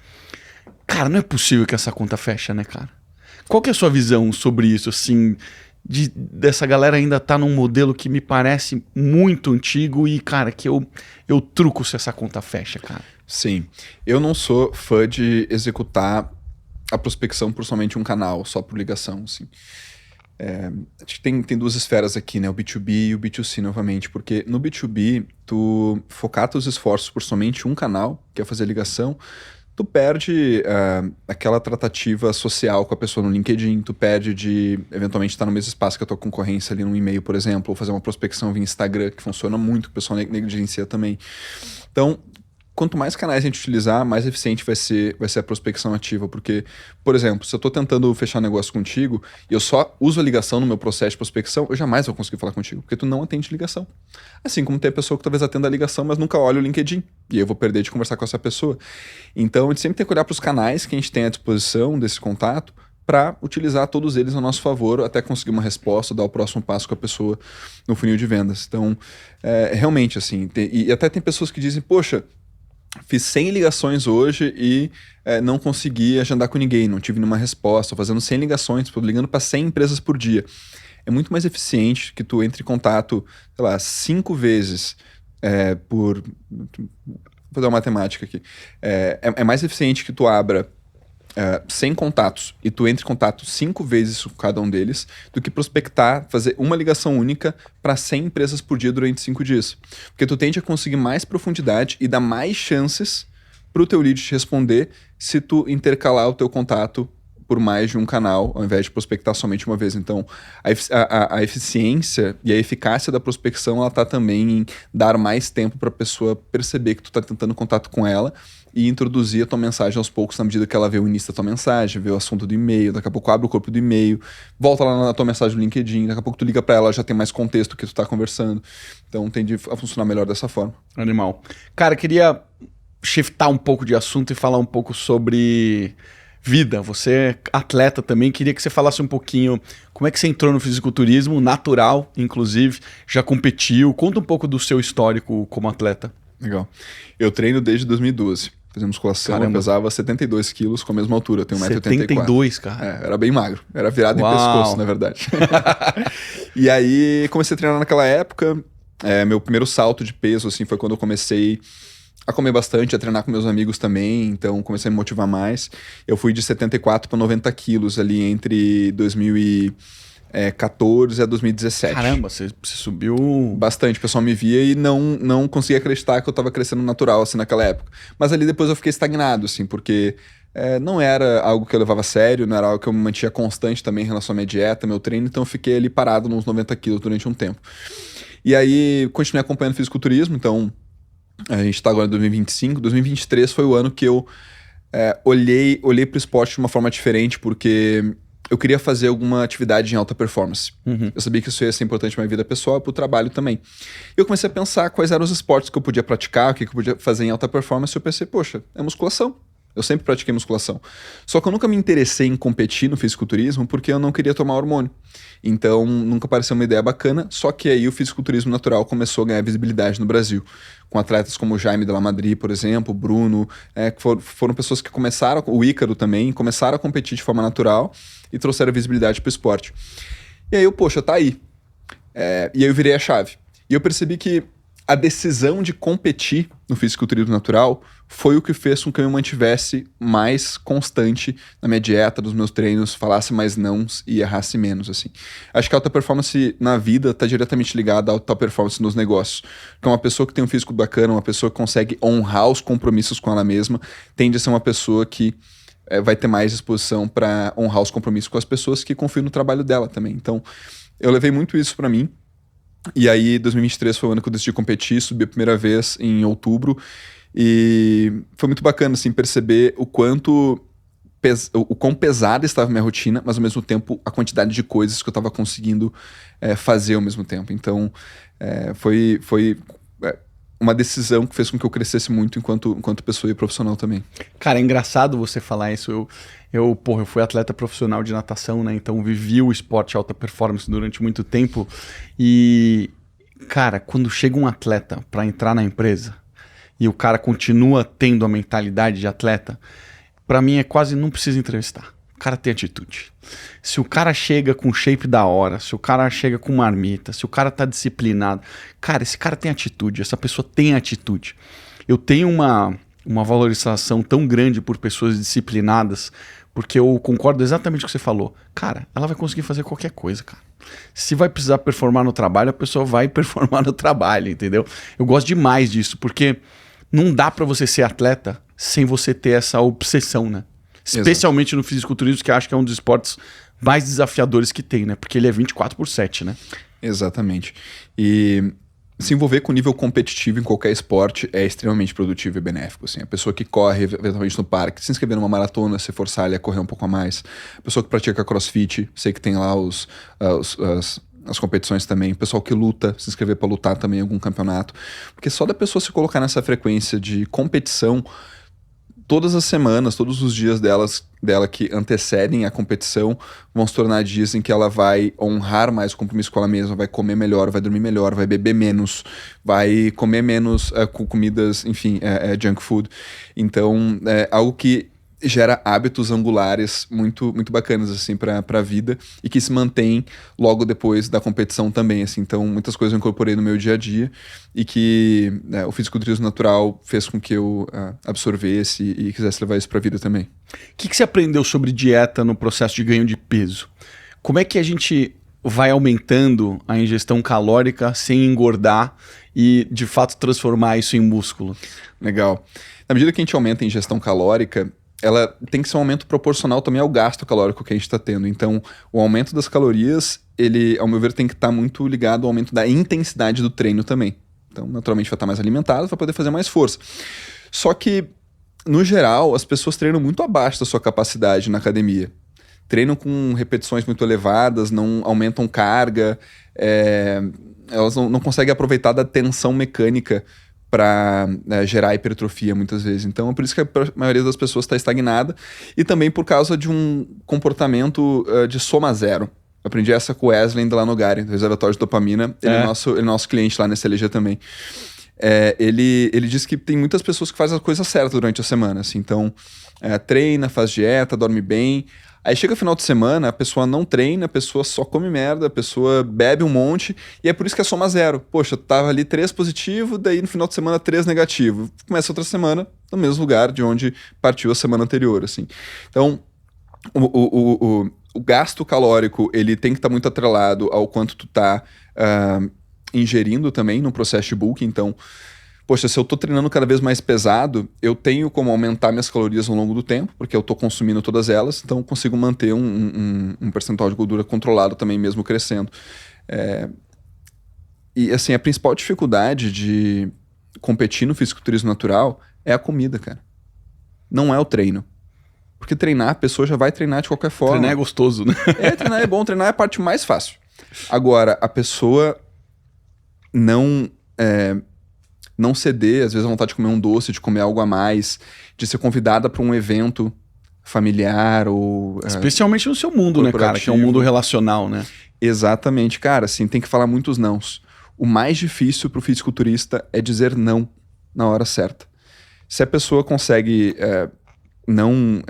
Cara, não é possível que essa conta feche, né, cara? Qual que é a sua visão sobre isso, assim, dessa galera ainda tá num modelo que me parece muito antigo e, cara, que eu truco se essa conta fecha, cara? Sim. Eu não sou fã de executar a prospecção por somente um canal, só por ligação, assim. Acho que tem duas esferas aqui, né? O B2B e o B2C novamente, porque no B2B, tu focar teus esforços por somente um canal, que é fazer ligação, tu perde aquela tratativa social com a pessoa no LinkedIn, tu perde de eventualmente estar no mesmo espaço que a tua concorrência ali no e-mail, por exemplo, ou fazer uma prospecção via Instagram, que funciona muito, que o pessoal negligencia também. Então, quanto mais canais a gente utilizar, mais eficiente vai ser a prospecção ativa, porque, por exemplo, se eu estou tentando fechar negócio contigo e eu só uso a ligação no meu processo de prospecção, eu jamais vou conseguir falar contigo, porque tu não atende ligação. Assim como tem a pessoa que talvez atenda a ligação, mas nunca olha o LinkedIn, e eu vou perder de conversar com essa pessoa. Então, a gente sempre tem que olhar para os canais que a gente tem à disposição desse contato, para utilizar todos eles a nosso favor, até conseguir uma resposta, dar o próximo passo com a pessoa no funil de vendas. Então, realmente, assim, e até tem pessoas que dizem, poxa, fiz 100 ligações hoje e não consegui agendar com ninguém, não tive nenhuma resposta. Estou fazendo 100 ligações, ligando para 100 empresas por dia. É muito mais eficiente que tu entre em contato, sei lá, 5 vezes por... Vou fazer uma matemática aqui. É mais eficiente que tu abra 100 contatos e tu entre em contato 5 vezes com cada um deles, do que prospectar, fazer uma ligação única para 100 empresas por dia durante 5 dias. Porque tu tende a conseguir mais profundidade e dar mais chances para o teu lead te responder se tu intercalar o teu contato por mais de um canal, ao invés de prospectar somente uma vez. Então, a eficiência e a eficácia da prospecção, ela está também em dar mais tempo para a pessoa perceber que tu está tentando contato com ela e introduzir a tua mensagem aos poucos, na medida que ela vê o início da tua mensagem, vê o assunto do e-mail, daqui a pouco abre o corpo do e-mail, volta lá na tua mensagem do LinkedIn, daqui a pouco tu liga para ela, já tem mais contexto que tu tá conversando. Então tende a funcionar melhor dessa forma. Animal. Cara, queria shiftar um pouco de assunto e falar um pouco sobre vida. Você é atleta também, queria que você falasse um pouquinho como é que você entrou no fisiculturismo, natural, inclusive, já competiu, conta um pouco do seu histórico como atleta. Legal. Eu treino desde 2012. Fazia musculação, eu pesava 72 quilos com a mesma altura, eu tenho 1,84 m. 72, cara? Era bem magro, era virado em pescoço, na verdade. E aí comecei a treinar naquela época, meu primeiro salto de peso assim, foi quando eu comecei a comer bastante, a treinar com meus amigos também, então comecei a me motivar mais. Eu fui de 74 para 90 quilos ali entre 2014 a 2017. Caramba, você subiu... Bastante, o pessoal me via e não conseguia acreditar que eu tava crescendo natural, assim, naquela época. Mas ali depois eu fiquei estagnado, assim, porque não era algo que eu levava a sério, não era algo que eu me mantinha constante também em relação à minha dieta, meu treino, então eu fiquei ali parado nos 90 quilos durante um tempo. E aí, continuei acompanhando fisiculturismo, então a gente tá agora em 2025, 2023 foi o ano que eu olhei pro esporte de uma forma diferente, porque eu queria fazer alguma atividade em alta performance. Uhum. Eu sabia que isso ia ser importante para minha vida pessoal e para o trabalho também. E eu comecei a pensar quais eram os esportes que eu podia praticar, o que eu podia fazer em alta performance, e eu pensei, poxa, é musculação. Eu sempre pratiquei musculação. Só que eu nunca me interessei em competir no fisiculturismo porque eu não queria tomar hormônio. Então, nunca pareceu uma ideia bacana, só que aí o fisiculturismo natural começou a ganhar visibilidade no Brasil. Com atletas como o Jaime de la Madrid, por exemplo, o Bruno, que foram pessoas que começaram, o Ícaro também, começaram a competir de forma natural e trouxeram visibilidade para o esporte. E aí poxa, tá aí. E aí eu virei a chave. E eu percebi que a decisão de competir no fisiculturismo natural foi o que fez com que eu me mantivesse mais constante na minha dieta, nos meus treinos, falasse mais nãos e errasse menos, assim. Acho que a alta performance na vida está diretamente ligada à alta performance nos negócios. Porque uma pessoa que tem um físico bacana, uma pessoa que consegue honrar os compromissos com ela mesma, tende a ser uma pessoa que vai ter mais disposição para honrar os compromissos com as pessoas que confiam no trabalho dela também. Então, eu levei muito isso para mim. E aí, 2023 foi o ano que eu decidi competir, subi a primeira vez em outubro, e foi muito bacana, assim, perceber o quão pesada estava a minha rotina, mas ao mesmo tempo a quantidade de coisas que eu estava conseguindo fazer ao mesmo tempo. Então, foi uma decisão que fez com que eu crescesse muito enquanto pessoa e profissional também. Cara, é engraçado você falar isso. Eu fui atleta profissional de natação, né? Então vivi o esporte alta performance durante muito tempo. E, cara, quando chega um atleta para entrar na empresa e o cara continua tendo a mentalidade de atleta, para mim é quase não precisa entrevistar. O cara tem atitude. Se o cara chega com shape da hora, se o cara chega com marmita, se o cara tá disciplinado, cara, esse cara tem atitude, essa pessoa tem atitude. Eu tenho uma valorização tão grande por pessoas disciplinadas, porque eu concordo exatamente com o que você falou. Cara, ela vai conseguir fazer qualquer coisa, cara. Se vai precisar performar no trabalho, a pessoa vai performar no trabalho, entendeu? Eu gosto demais disso, porque não dá pra você ser atleta sem você ter essa obsessão, né? Especialmente no fisiculturismo, que eu acho que é um dos esportes mais desafiadores que tem, né? Porque ele é 24/7, né? Exatamente. E se envolver com nível competitivo em qualquer esporte é extremamente produtivo e benéfico, assim. A pessoa que corre eventualmente no parque, se inscrever numa maratona, se forçar ele a correr um pouco a mais. A pessoa que pratica crossfit, sei que tem lá as competições também. O pessoal que luta, se inscrever para lutar também em algum campeonato. Porque só da pessoa se colocar nessa frequência de competição, todas as semanas, todos os dias dela que antecedem a competição vão se tornar dias em que ela vai honrar mais o compromisso com ela mesma, vai comer melhor, vai dormir melhor, vai beber menos, vai comer menos com comidas, enfim, junk food. Então, é algo que gera hábitos angulares muito, muito bacanas, assim, para a vida e que se mantém logo depois da competição também, assim. Então, muitas coisas eu incorporei no meu dia a dia e que o fisiculturismo natural fez com que eu absorvesse e quisesse levar isso para a vida também. O que você aprendeu sobre dieta no processo de ganho de peso? Como é que a gente vai aumentando a ingestão calórica sem engordar e, de fato, transformar isso em músculo? Legal. Na medida que a gente aumenta a ingestão calórica, ela tem que ser um aumento proporcional também ao gasto calórico que a gente está tendo. Então, o aumento das calorias, ele, ao meu ver, tem que estar muito ligado ao aumento da intensidade do treino também. Então, naturalmente, vai estar mais alimentado, vai poder fazer mais força. Só que, no geral, as pessoas treinam muito abaixo da sua capacidade na academia. Treinam com repetições muito elevadas, não aumentam carga, elas não conseguem aproveitar da tensão mecânica para gerar hipertrofia muitas vezes. Então é por isso que a maioria das pessoas está estagnada e também por causa de um comportamento de soma zero. Eu aprendi essa com o Wesley lá no Garen, do reservatório de dopamina. Ele é nosso cliente lá nesse LG também. Ele diz que tem muitas pessoas que fazem a coisa certa durante a semana. Assim. Então, treina, faz dieta, dorme bem. Aí chega o final de semana, a pessoa não treina, a pessoa só come merda, a pessoa bebe um monte, e é por isso que é soma zero. Poxa, tava ali 3 positivo, daí no final de semana 3 negativo. Começa outra semana no mesmo lugar de onde partiu a semana anterior, assim. Então, o gasto calórico, ele tem que estar muito atrelado ao quanto tu tá ingerindo também no processo de bulking. Então, poxa, se eu tô treinando cada vez mais pesado, eu tenho como aumentar minhas calorias ao longo do tempo, porque eu tô consumindo todas elas, então eu consigo manter um percentual de gordura controlado também, mesmo crescendo. E, assim, a principal dificuldade de competir no fisiculturismo natural é a comida, cara. Não é o treino. Porque treinar, a pessoa já vai treinar de qualquer forma. Treinar é gostoso, né? Treinar é bom, treinar é a parte mais fácil. Agora, a pessoa não ceder, às vezes, a vontade de comer um doce, de comer algo a mais, de ser convidada para um evento familiar ou... Especialmente no seu mundo, né, cara? Que é um mundo relacional, né? Exatamente. Cara, assim, tem que falar muitos nãos. O mais difícil para o fisiculturista é dizer não na hora certa. Se a pessoa consegue não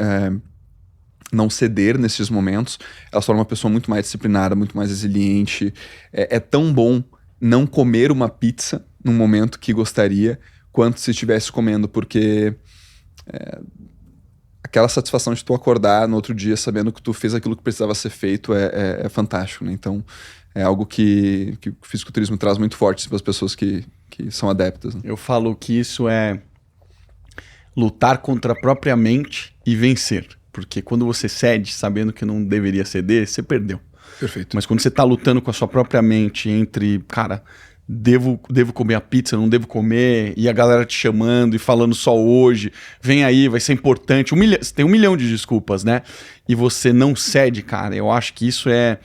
ceder nesses momentos, ela se torna uma pessoa muito mais disciplinada, muito mais resiliente. É tão bom não comer uma pizza num momento que gostaria, quanto se estivesse comendo, porque aquela satisfação de tu acordar no outro dia sabendo que tu fez aquilo que precisava ser feito é fantástico, né? Então, é algo que o fisiculturismo traz muito forte para as pessoas que são adeptas, né? Eu falo que isso é lutar contra a própria mente e vencer. Porque quando você cede, sabendo que não deveria ceder, você perdeu. Perfeito. Mas quando você tá lutando com a sua própria mente entre, cara, devo comer a pizza, não devo comer, e a galera te chamando e falando só hoje, vem aí, vai ser importante. Você tem 1 milhão de desculpas, né? E você não cede, cara. Eu acho que isso é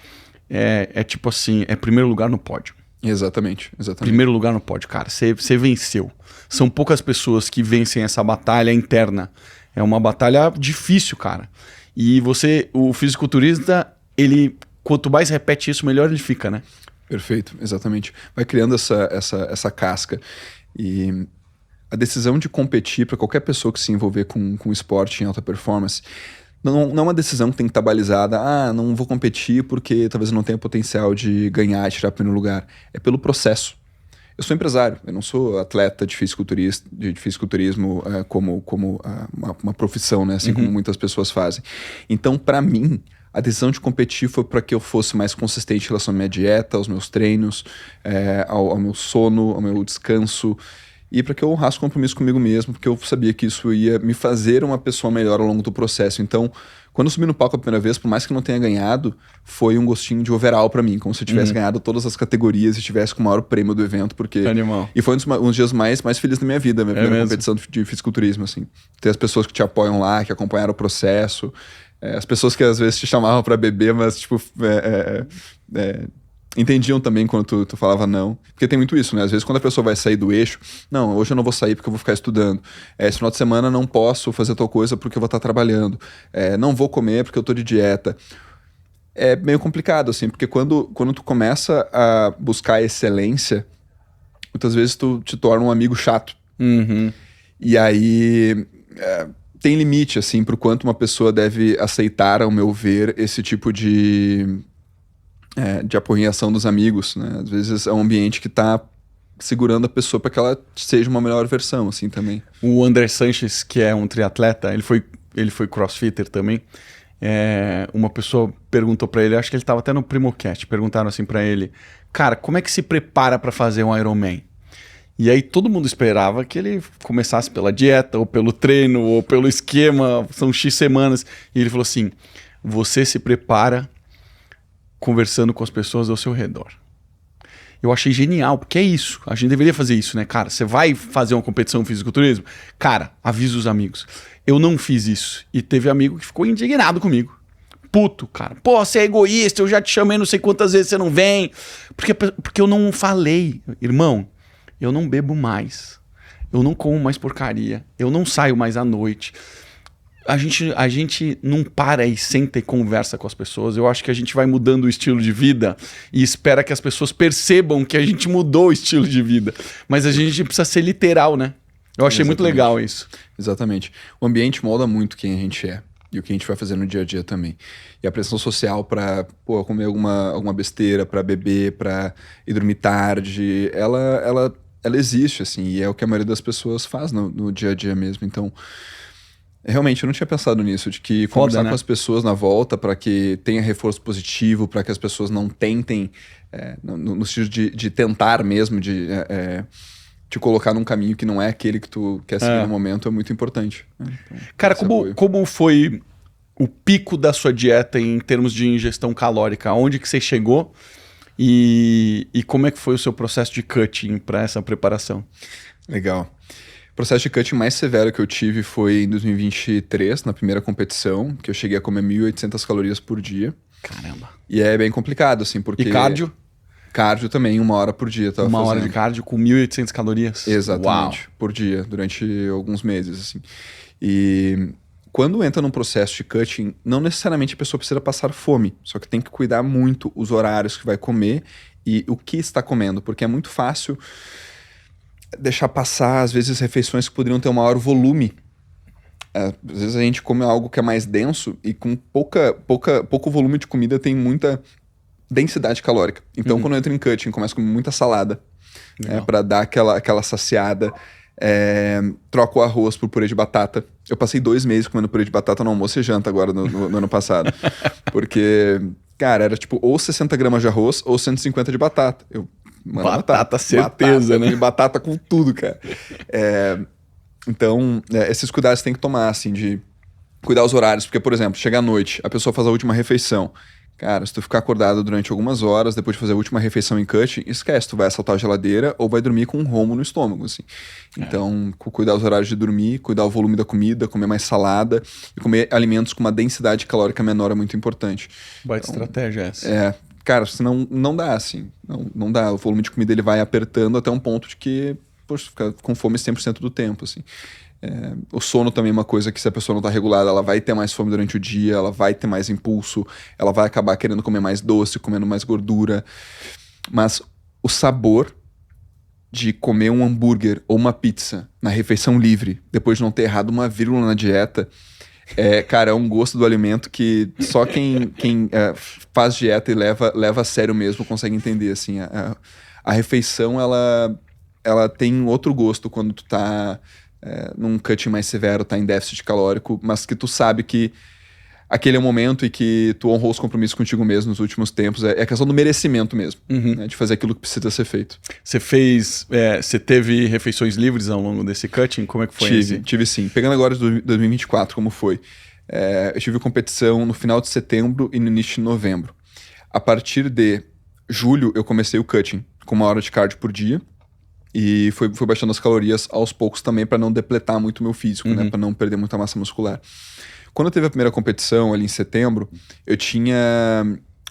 tipo assim, é primeiro lugar no pódio. Exatamente. Primeiro lugar no pódio, cara. Você venceu. São poucas pessoas que vencem essa batalha interna. É uma batalha difícil, cara. E o fisiculturista, ele, quanto mais repete isso, melhor ele fica, né? Perfeito, exatamente. Vai criando essa casca. E a decisão de competir para qualquer pessoa que se envolver com esporte em alta performance, não é uma decisão que tem que estar balizada, não vou competir porque talvez eu não tenha potencial de ganhar e tirar primeiro lugar. É pelo processo. Eu sou empresário, eu não sou atleta de fisiculturismo como uma profissão, né? Assim como muitas pessoas fazem. Então, para mim, a decisão de competir foi para que eu fosse mais consistente em relação à minha dieta, aos meus treinos, ao meu sono, ao meu descanso, e para que eu honrasse o compromisso comigo mesmo, porque eu sabia que isso ia me fazer uma pessoa melhor ao longo do processo. Então, quando eu subi no palco a primeira vez, por mais que eu não tenha ganhado, foi um gostinho de overall para mim, como se eu tivesse ganhado todas as categorias e tivesse com o maior prêmio do evento, porque... Animal. E foi um dos dias mais felizes da minha vida, minha primeira mesmo? competição de fisiculturismo, assim. Ter as pessoas que te apoiam lá, que acompanharam o processo, as pessoas que às vezes te chamavam para beber, mas tipo... entendiam também quando tu falava não. Porque tem muito isso, né? Às vezes quando a pessoa vai sair do eixo, não, hoje eu não vou sair porque eu vou ficar estudando. Esse final de semana não posso fazer tal coisa porque eu vou estar trabalhando. Não vou comer porque eu tô de dieta. É meio complicado, assim, porque quando tu começa a buscar excelência, muitas vezes tu te torna um amigo chato. E aí... tem limite, assim, pro quanto uma pessoa deve aceitar, ao meu ver, esse tipo de apoiação dos amigos, né? Às vezes é um ambiente que tá segurando a pessoa para que ela seja uma melhor versão, assim, também. O André Sanches, que é um triatleta, ele foi crossfitter também. Uma pessoa perguntou para ele, acho que ele estava até no Primocast, perguntaram assim para ele, cara, como é que se prepara para fazer um Ironman? E aí todo mundo esperava que ele começasse pela dieta, ou pelo treino, ou pelo esquema, são X semanas. E ele falou assim, você se prepara conversando com as pessoas ao seu redor. Eu achei genial, porque é isso. A gente deveria fazer isso, né, cara? Você vai fazer uma competição de fisiculturismo? Cara, avisa os amigos. Eu não fiz isso. E teve amigo que ficou indignado comigo. Puto, cara. Pô, você é egoísta, eu já te chamei não sei quantas vezes, você não vem. Porque eu não falei. Irmão, eu não bebo mais. Eu não como mais porcaria. Eu não saio mais à noite. A gente não para e senta e conversa com as pessoas. Eu acho que a gente vai mudando o estilo de vida e espera que as pessoas percebam que a gente mudou o estilo de vida. Mas a gente precisa ser literal, né? Eu achei muito legal isso. Exatamente. O ambiente molda muito quem a gente é e o que a gente vai fazer no dia a dia também. E a pressão social para comer alguma besteira, para beber, para ir dormir tarde, ela existe, assim, e é o que a maioria das pessoas faz no dia a dia mesmo. Então... realmente, eu não tinha pensado nisso, de que conversar com as pessoas na volta para que tenha reforço positivo, para que as pessoas não tentem, no sentido de tentar mesmo, de te colocar num caminho que não é aquele que tu quer seguir no momento, é muito importante. Então, cara, como foi o pico da sua dieta em termos de ingestão calórica? Onde que você chegou e como é que foi o seu processo de cutting para essa preparação? Legal. O processo de cutting mais severo que eu tive foi em 2023, na primeira competição, que eu cheguei a comer 1.800 calorias por dia. Caramba. E é bem complicado, assim, porque... E cardio? Cardio também, 1 hora por dia. Uma hora de cardio com 1.800 calorias? Exatamente, Uau. por dia, durante alguns meses, assim. E quando entra num processo de cutting, não necessariamente a pessoa precisa passar fome, só que tem que cuidar muito os horários que vai comer e o que está comendo, porque é muito fácil... deixar passar, às vezes, refeições que poderiam ter um maior volume. Às vezes a gente come algo que é mais denso e com pouco volume de comida tem muita densidade calórica. Então, quando eu entro em cutting, começo a comer muita salada. para dar aquela saciada. Troco o arroz por purê de batata. Eu passei 2 meses comendo purê de batata no almoço e janta agora no ano passado. Porque, cara, era tipo ou 60 gramas de arroz ou 150 de batata. Batata, certeza, né? Batata com tudo, cara. Então, esses cuidados tem que tomar, assim, de cuidar os horários. Porque, por exemplo, chega à noite, a pessoa faz a última refeição. Cara, se tu ficar acordado durante algumas horas, depois de fazer a última refeição em cutting, esquece, tu vai assaltar a geladeira ou vai dormir com um rombo no estômago, assim. Então, cuidar os horários de dormir, cuidar o volume da comida, comer mais salada e comer alimentos com uma densidade calórica menor é muito importante. Baita estratégia essa. Cara, senão não dá, assim. Não dá. O volume de comida ele vai apertando até um ponto de que, poxa, fica com fome 100% do tempo, assim. O sono também é uma coisa que, se a pessoa não está regulada, ela vai ter mais fome durante o dia, ela vai ter mais impulso, ela vai acabar querendo comer mais doce, comendo mais gordura. Mas o sabor de comer um hambúrguer ou uma pizza na refeição livre, depois de não ter errado uma vírgula na dieta, cara, é um gosto do alimento que só quem faz dieta e leva a sério mesmo consegue entender, assim. A refeição, ela tem outro gosto quando tu tá num cutting mais severo, tá em déficit calórico, mas que tu sabe que aquele é o momento e que tu honrou os compromissos contigo mesmo nos últimos tempos. É questão do merecimento mesmo, né, de fazer aquilo que precisa ser feito. Você teve refeições livres ao longo desse cutting? Como é que foi? Tive sim. Pegando agora de 2024, como foi? Eu tive competição no final de setembro e no início de novembro. A partir de julho, eu comecei o cutting com 1 hora de cardio por dia. E fui baixando as calorias aos poucos também para não depletar muito o meu físico, né? Para não perder muita massa muscular. Quando eu teve a primeira competição ali em setembro, eu tinha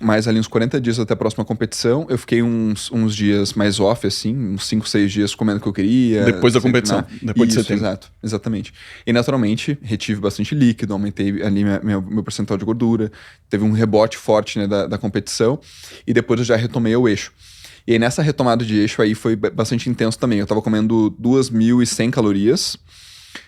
mais ali uns 40 dias até a próxima competição. Eu fiquei uns dias mais off, assim, uns 5, 6 dias comendo o que eu queria. Depois da competição, depois de setembro. Exatamente. E naturalmente, retive bastante líquido, aumentei ali meu percentual de gordura. Teve um rebote forte, né, da competição. E depois eu já retomei o eixo. E aí nessa retomada de eixo aí foi bastante intenso também. Eu tava comendo 2.100 calorias,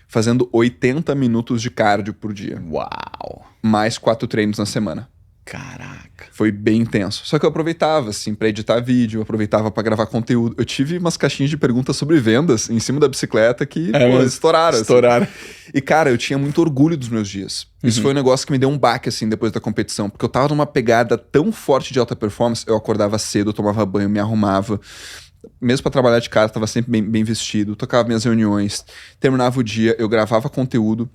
fazendo 80 minutos de cardio por dia. Uau! Mais 4 treinos na semana. Caraca! Foi bem intenso. Só que eu aproveitava, assim, pra editar vídeo, eu aproveitava pra gravar conteúdo. Eu tive umas caixinhas de perguntas sobre vendas em cima da bicicleta que estouraram. Estouraram. Assim. E, cara, eu tinha muito orgulho dos meus dias. Isso foi um negócio que me deu um baque, assim, depois da competição. Porque eu tava numa pegada tão forte de alta performance, eu acordava cedo, eu tomava banho, me arrumava. Mesmo pra trabalhar de casa, tava sempre bem vestido, tocava minhas reuniões, terminava o dia, eu gravava conteúdo.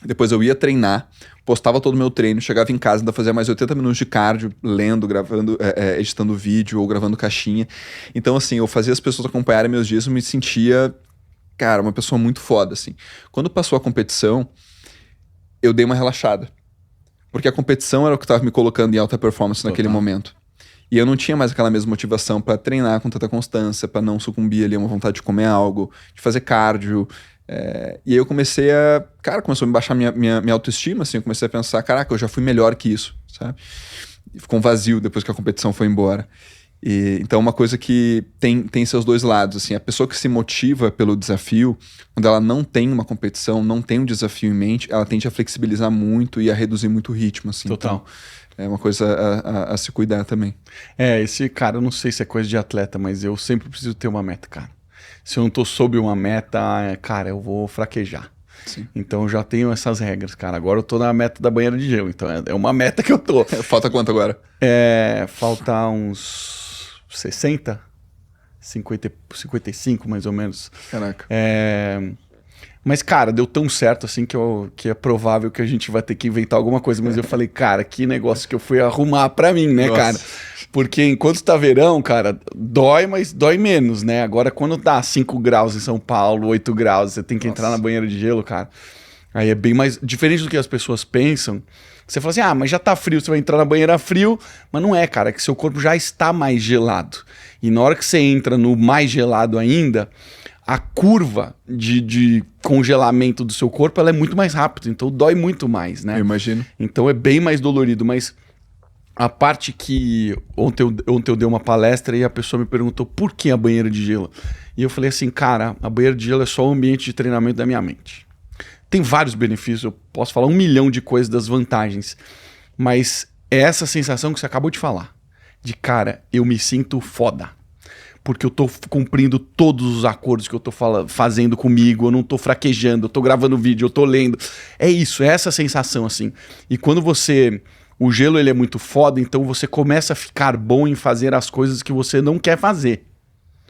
Depois eu ia treinar, postava todo o meu treino, chegava em casa, ainda fazia mais 80 minutos de cardio, lendo, gravando, editando vídeo ou gravando caixinha. Então, assim, eu fazia as pessoas acompanharem meus dias, eu me sentia, cara, uma pessoa muito foda, assim. Quando passou a competição, eu dei uma relaxada. Porque a competição era o que estava me colocando em alta performance naquele momento. E eu não tinha mais aquela mesma motivação para treinar com tanta constância, para não sucumbir ali a uma vontade de comer algo, de fazer cardio. E aí eu comecei a... Cara, começou a me baixar minha autoestima, assim. Eu comecei a pensar, caraca, eu já fui melhor que isso, sabe? E ficou um vazio depois que a competição foi embora. Então, uma coisa que tem seus dois lados, assim. A pessoa que se motiva pelo desafio, quando ela não tem uma competição, não tem um desafio em mente, ela tende a flexibilizar muito e a reduzir muito o ritmo, assim. Total. Então, é uma coisa a se cuidar também. Esse cara, eu não sei se é coisa de atleta, mas eu sempre preciso ter uma meta, cara. Se eu não tô sob uma meta, cara, eu vou fraquejar. Sim. Então eu já tenho essas regras, cara. Agora eu tô na meta da banheira de gelo, então é uma meta que eu tô. Falta quanto agora? Falta uns 60, 55 mais ou menos. Caraca. Mas, cara, deu tão certo assim que é provável que a gente vai ter que inventar alguma coisa. Mas eu falei, cara, que negócio que eu fui arrumar pra mim, né, Nossa. cara? Porque enquanto tá verão, cara, dói, mas dói menos, né? Agora, quando dá 5 graus em São Paulo, 8 graus, você tem que entrar na banheira de gelo, cara. Aí é bem mais... Diferente do que as pessoas pensam. Você fala assim, mas já tá frio, você vai entrar na banheira frio. Mas não é, cara, é que seu corpo já está mais gelado. E na hora que você entra no mais gelado ainda, a curva de congelamento do seu corpo, ela é muito mais rápida. Então dói muito mais, né? Eu imagino. Então é bem mais dolorido, mas... A parte que ontem eu dei uma palestra e a pessoa me perguntou por que a banheira de gelo. E eu falei assim, cara, a banheira de gelo é só o ambiente de treinamento da minha mente. Tem vários benefícios, eu posso falar 1 milhão de coisas das vantagens. Mas é essa sensação que você acabou de falar. De, cara, eu me sinto foda. porque eu tô cumprindo todos os acordos que eu tô fazendo comigo, eu não tô fraquejando, eu tô gravando vídeo, eu tô lendo. É isso, é essa sensação, assim. E quando o gelo, ele é muito foda, então você começa a ficar bom em fazer as coisas que você não quer fazer.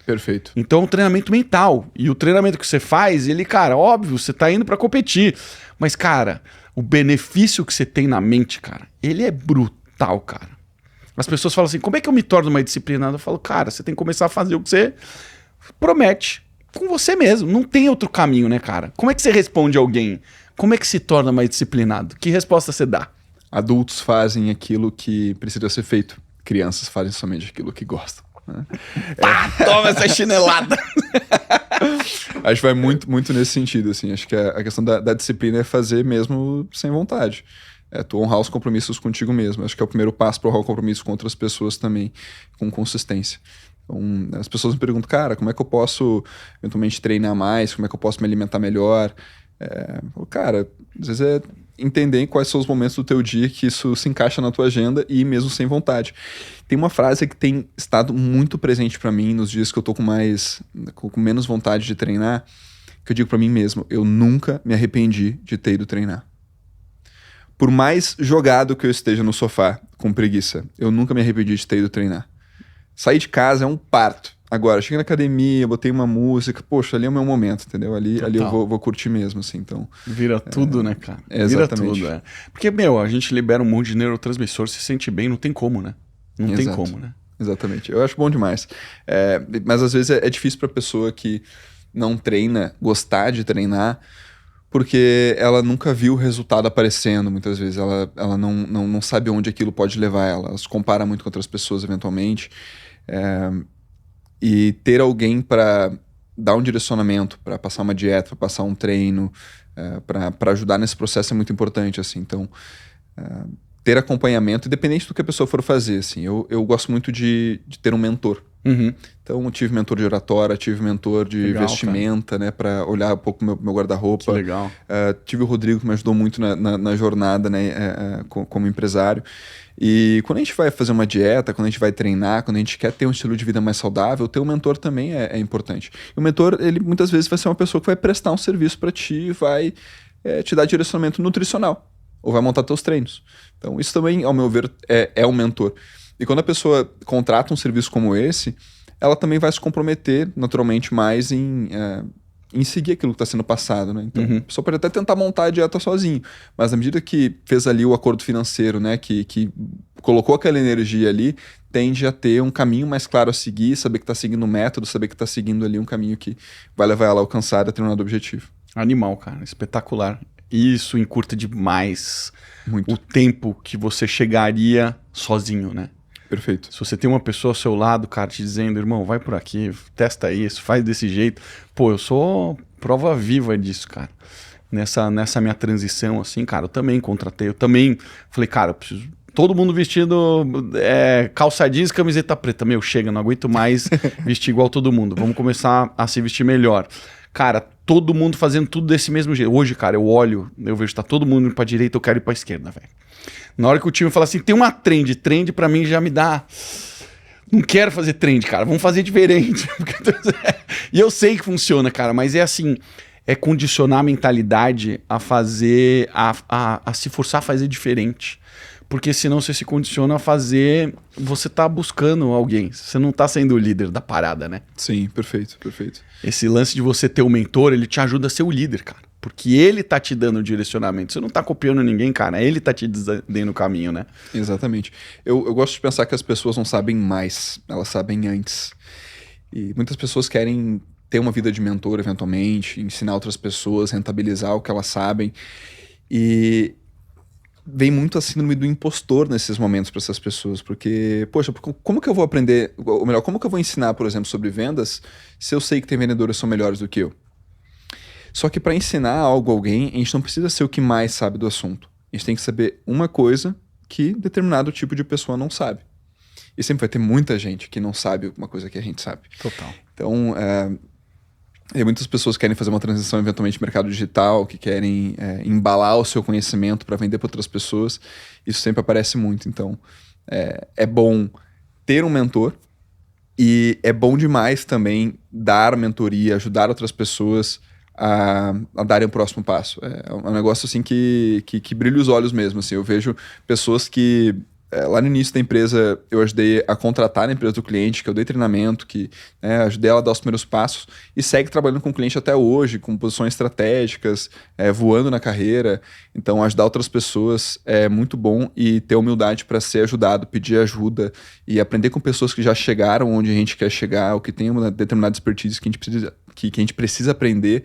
Perfeito. Então é um treinamento mental. E o treinamento que você faz, ele, cara, óbvio, você tá indo pra competir. Mas, cara, o benefício que você tem na mente, cara, ele é brutal, cara. As pessoas falam assim, como é que eu me torno mais disciplinado? Eu falo, cara, você tem que começar a fazer o que você promete com você mesmo. Não tem outro caminho, né, cara? Como é que você responde a alguém? Como é que se torna mais disciplinado? Que resposta você dá? Adultos fazem aquilo que precisa ser feito. Crianças fazem somente aquilo que gostam. Né? Pá, toma essa chinelada! Acho que vai muito nesse sentido, assim. Acho que a questão da disciplina é fazer mesmo sem vontade. É tu honrar os compromissos contigo mesmo. Acho que é o primeiro passo para honrar o compromisso com outras pessoas também, com consistência. Então, as pessoas me perguntam, cara, como é que eu posso eventualmente treinar mais? Como é que eu posso me alimentar melhor? Cara, às vezes é entender quais são os momentos do teu dia que isso se encaixa na tua agenda e ir mesmo sem vontade. Tem uma frase que tem estado muito presente para mim nos dias que eu tô com menos vontade de treinar, que eu digo para mim mesmo, eu nunca me arrependi de ter ido treinar. Por mais jogado que eu esteja no sofá com preguiça, eu nunca me arrependi de ter ido treinar. Sair de casa é um parto. Agora, cheguei na academia, botei uma música, poxa, ali é o meu momento, entendeu? Ali eu vou curtir mesmo, assim, então... Vira tudo, né, cara? Exatamente. Vira tudo, Porque, a gente libera um monte de neurotransmissor, se sente bem, não tem como, né? Não tem como, né? Exatamente. Eu acho bom demais. Mas, às vezes, é difícil pra pessoa que não treina, gostar de treinar, porque ela nunca viu o resultado aparecendo, muitas vezes. Ela não sabe onde aquilo pode levar ela. Ela se compara muito com outras pessoas, eventualmente. E ter alguém para dar um direcionamento, para passar uma dieta, para passar um treino, para ajudar nesse processo é muito importante, assim. Então, ter acompanhamento, independente do que a pessoa for fazer, assim. Eu gosto muito de ter um mentor. Uhum. Então, eu tive mentor de oratória, tive mentor de vestimenta, né, para olhar um pouco meu guarda-roupa. Que legal. Tive o Rodrigo, que me ajudou muito na jornada, né, como empresário. E quando a gente vai fazer uma dieta, quando a gente vai treinar, quando a gente quer ter um estilo de vida mais saudável, ter um mentor também é importante. E o mentor, ele muitas vezes vai ser uma pessoa que vai prestar um serviço para ti, vai te dar direcionamento nutricional, ou vai montar teus treinos. Então, isso também, ao meu ver, é um mentor. E quando a pessoa contrata um serviço como esse, ela também vai se comprometer naturalmente mais em seguir aquilo que está sendo passado, né? Então, a pessoa pode até tentar montar a dieta sozinho, mas na medida que fez ali o acordo financeiro, né, que colocou aquela energia ali, tende a ter um caminho mais claro a seguir, saber que está seguindo um método, saber que está seguindo ali um caminho que vai levar ela a alcançar determinado objetivo. Animal, cara, espetacular. Isso encurta demais o tempo que você chegaria sozinho, né? Perfeito. Se você tem uma pessoa ao seu lado, cara, te dizendo, irmão, vai por aqui, testa isso, faz desse jeito. Pô, eu sou prova viva disso, cara. Nessa minha transição, assim, cara, eu também contratei, eu também falei, cara, eu preciso... Todo mundo vestido calça jeans e camiseta preta. Meu, chega, não aguento mais vestir igual todo mundo. Vamos começar a se vestir melhor. Cara, todo mundo fazendo tudo desse mesmo jeito. Hoje, cara, eu olho, eu vejo que tá todo mundo indo pra direita, eu quero ir pra esquerda, velho. Na hora que o time fala assim, tem uma trend pra mim já me dá... Não quero fazer trend, cara, vamos fazer diferente. E eu sei que funciona, cara, mas é assim, é condicionar a mentalidade a fazer, a se forçar a fazer diferente. Porque senão você se condiciona a fazer, você tá buscando alguém, você não tá sendo o líder da parada, né? Sim, perfeito. Esse lance de você ter um mentor, ele te ajuda a ser o líder, cara. Porque ele tá te dando o direcionamento. Você não tá copiando ninguém, cara. Ele tá te dando o caminho, né? Exatamente. Eu gosto de pensar que as pessoas não sabem mais, elas sabem antes. E muitas pessoas querem ter uma vida de mentor, eventualmente, ensinar outras pessoas, rentabilizar o que elas sabem. E vem muito a síndrome do impostor nesses momentos para essas pessoas. Porque, poxa, como que eu vou aprender, ou melhor, como que eu vou ensinar, por exemplo, sobre vendas, se eu sei que tem vendedores que são melhores do que eu? Só que para ensinar algo a alguém, a gente não precisa ser o que mais sabe do assunto. A gente tem que saber uma coisa que determinado tipo de pessoa não sabe. E sempre vai ter muita gente que não sabe uma coisa que a gente sabe. Total. Então, muitas pessoas querem fazer uma transição eventualmente no mercado digital, que querem embalar o seu conhecimento para vender para outras pessoas. Isso sempre aparece muito. Então, é bom ter um mentor, E é bom demais também dar mentoria, ajudar outras pessoas a darem o próximo passo. É um negócio assim que brilha os olhos mesmo. Assim. Eu vejo pessoas que lá no início da empresa eu ajudei a contratar na empresa do cliente, que eu dei treinamento, que ajudei ela a dar os primeiros passos e segue trabalhando com o cliente até hoje, com posições estratégicas, voando na carreira. Então ajudar outras pessoas é muito bom e ter humildade para ser ajudado, pedir ajuda e aprender com pessoas que já chegaram onde a gente quer chegar, ou que tem uma determinada expertise que a gente precisa aprender.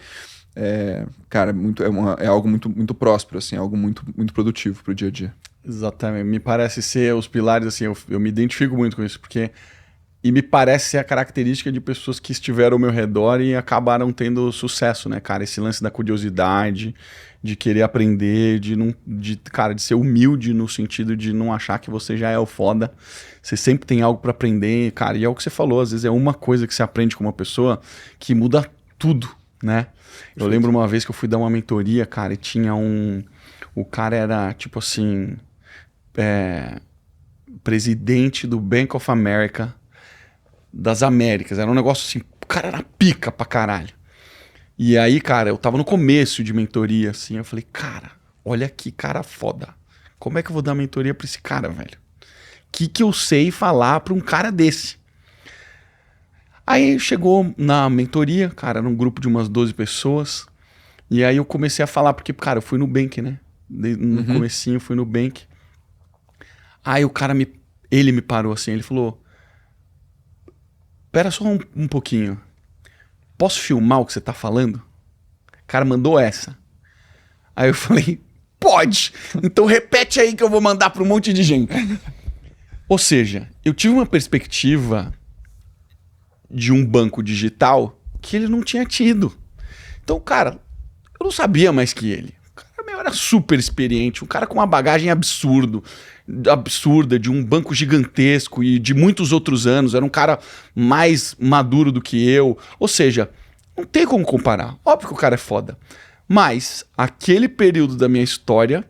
Cara, é algo muito, muito próspero, assim, algo muito, muito produtivo para o dia a dia. Exatamente. Me parece ser os pilares, assim, eu me identifico muito com isso, porque... E me parece ser a característica de pessoas que estiveram ao meu redor e acabaram tendo sucesso, né, cara? Esse lance da curiosidade, de querer aprender, cara, de ser humilde no sentido de não achar que você já é o foda. Você sempre tem algo para aprender, cara. E é o que você falou, às vezes é uma coisa que você aprende com uma pessoa que muda tudo, né? Eu lembro uma vez que eu fui dar uma mentoria, cara, e tinha o cara era, tipo assim... presidente do Bank of America das Américas, era um negócio assim, o cara era pica pra caralho. E aí, cara, eu tava no começo de mentoria, assim, eu falei, cara, olha que cara foda. Como é que eu vou dar mentoria pra esse cara, velho? Que eu sei falar pra um cara desse? Aí chegou na mentoria, cara, num grupo de umas 12 pessoas, e aí eu comecei a falar, porque, cara, eu fui no Bank, né? No comecinho, eu fui no Bank. Aí o cara ele me parou assim, ele falou, pera só um pouquinho, posso filmar o que você tá falando? O cara mandou essa. Aí eu falei, pode, então repete aí que eu vou mandar para um monte de gente. Ou seja, eu tive uma perspectiva de um banco digital que ele não tinha tido. Então, cara, eu não sabia mais que ele. O cara meu, era super experiente, um cara com uma bagagem absurda, de um banco gigantesco e de muitos outros anos, era um cara mais maduro do que eu, ou seja, não tem como comparar, óbvio que o cara é foda, mas aquele período da minha história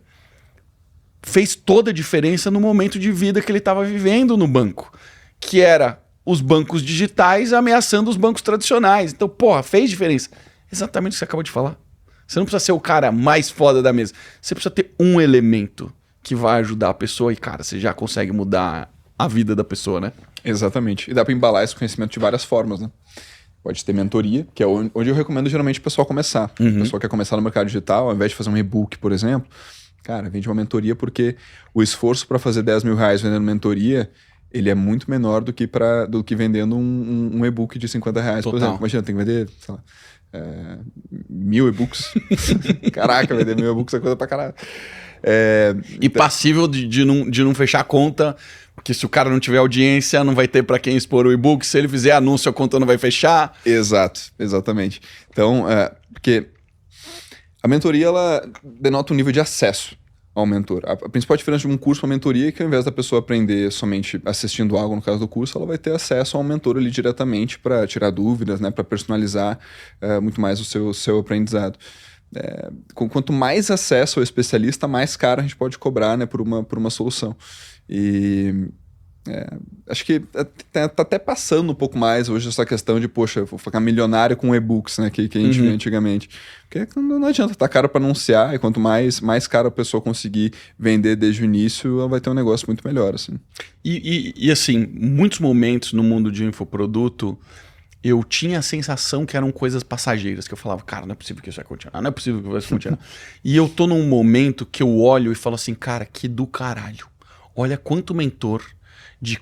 fez toda a diferença no momento de vida que ele estava vivendo no banco, que era os bancos digitais ameaçando os bancos tradicionais, então porra, fez diferença, exatamente o que você acabou de falar, você não precisa ser o cara mais foda da mesa, você precisa ter um elemento que vai ajudar a pessoa e, cara, você já consegue mudar a vida da pessoa, né? Exatamente. E dá para embalar esse conhecimento de várias formas, né? Pode ter mentoria, que é onde eu recomendo geralmente o pessoal começar. O pessoal quer começar no mercado digital, ao invés de fazer um e-book, por exemplo, cara, vende uma mentoria porque o esforço para fazer 10 mil reais vendendo mentoria, ele é muito menor do que vendendo um e-book de 50 reais, por exemplo. Imagina, tem que vender, sei lá, 1000 e-books. Caraca, vender 1000 e-books é coisa pra caralho. E passível de não fechar a conta, porque se o cara não tiver audiência, não vai ter para quem expor o e-book. Se ele fizer anúncio, a conta não vai fechar. Exato, exatamente. Então, porque a mentoria, ela denota um nível de acesso ao mentor. A principal diferença de um curso para mentoria é que ao invés da pessoa aprender somente assistindo algo, no caso do curso, ela vai ter acesso ao mentor ali diretamente para tirar dúvidas, né, para personalizar muito mais o seu aprendizado. Quanto mais acesso ao especialista, mais caro a gente pode cobrar, né, por uma solução. E acho que tá até passando um pouco mais hoje essa questão de, poxa, vou ficar milionário com e-books, né, que a gente via antigamente. Porque não adianta, tá caro para anunciar, e quanto mais caro a pessoa conseguir vender desde o início, ela vai ter um negócio muito melhor, assim. E assim, muitos momentos no mundo de infoproduto, eu tinha a sensação que eram coisas passageiras, que eu falava, cara, não é possível que isso vai continuar, não é possível que isso vai continuar. E eu tô num momento que eu olho e falo assim, cara, que do caralho. Olha quanto mentor, de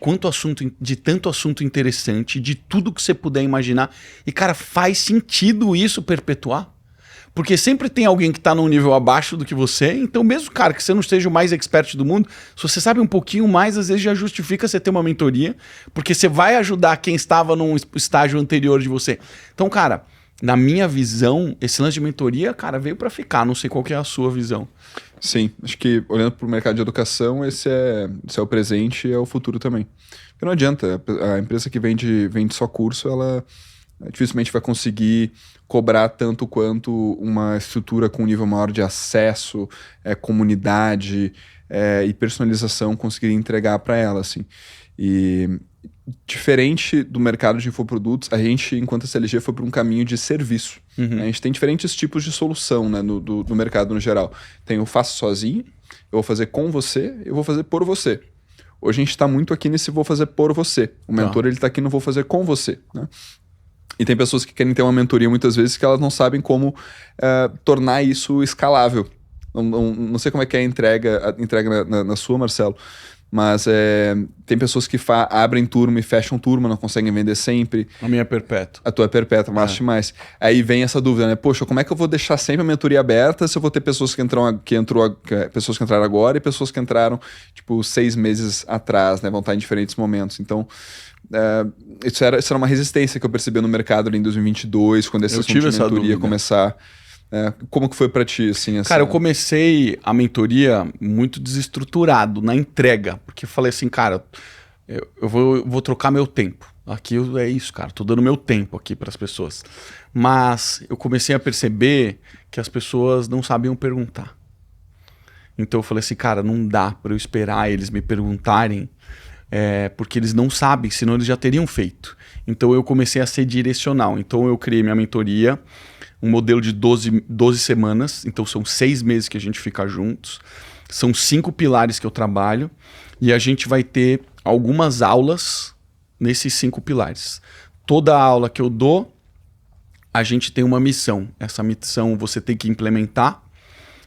tanto assunto interessante, de tudo que você puder imaginar. E, cara, faz sentido isso perpetuar? Porque sempre tem alguém que está num nível abaixo do que você, então mesmo, cara, que você não seja o mais expert do mundo, se você sabe um pouquinho mais, às vezes já justifica você ter uma mentoria, porque você vai ajudar quem estava num estágio anterior de você. Então, cara, na minha visão, esse lance de mentoria, cara, veio para ficar, não sei qual que é a sua visão. Sim, acho que olhando para o mercado de educação, esse é o presente e é o futuro também. Porque não adianta, a empresa que vende só curso, ela dificilmente vai conseguir cobrar tanto quanto uma estrutura com um nível maior de acesso, comunidade e personalização conseguiria entregar para ela, assim. E diferente do mercado de infoprodutos, a gente, enquanto SLG, foi por um caminho de serviço. A gente tem diferentes tipos de solução, né, no mercado no geral. Tem o faço sozinho, eu vou fazer com você, eu vou fazer por você. Hoje a gente está muito aqui nesse vou fazer por você. O mentor, ele está aqui no vou fazer com você, né? E tem pessoas que querem ter uma mentoria muitas vezes que elas não sabem como tornar isso escalável. Não sei como é que é a entrega na sua, Marcelo, mas tem pessoas que abrem turma e fecham turma, não conseguem vender sempre. A minha é perpétua. A tua é perpétua, mas demais. Aí vem essa dúvida, né? Poxa, como é que eu vou deixar sempre a mentoria aberta se eu vou ter pessoas pessoas que entraram agora e pessoas que entraram, tipo, 6 meses atrás, né? Vão estar em diferentes momentos. Então, isso era uma resistência que eu percebi no mercado ali em 2022, quando esse assunto de mentoria começar. Como que foi pra ti, assim? Cara, eu comecei a mentoria muito desestruturado na entrega, porque eu falei assim, cara, eu vou trocar meu tempo. Aqui é isso, cara, tô dando meu tempo aqui para as pessoas. Mas eu comecei a perceber que as pessoas não sabiam perguntar. Então eu falei assim, cara, não dá para eu esperar eles me perguntarem, porque eles não sabem, senão eles já teriam feito. Então eu comecei a ser direcional. Então eu criei minha mentoria, um modelo de 12 semanas, então são 6 meses que a gente fica juntos, são 5 pilares que eu trabalho, e a gente vai ter algumas aulas nesses 5 pilares. Toda aula que eu dou, a gente tem uma missão. Essa missão você tem que implementar.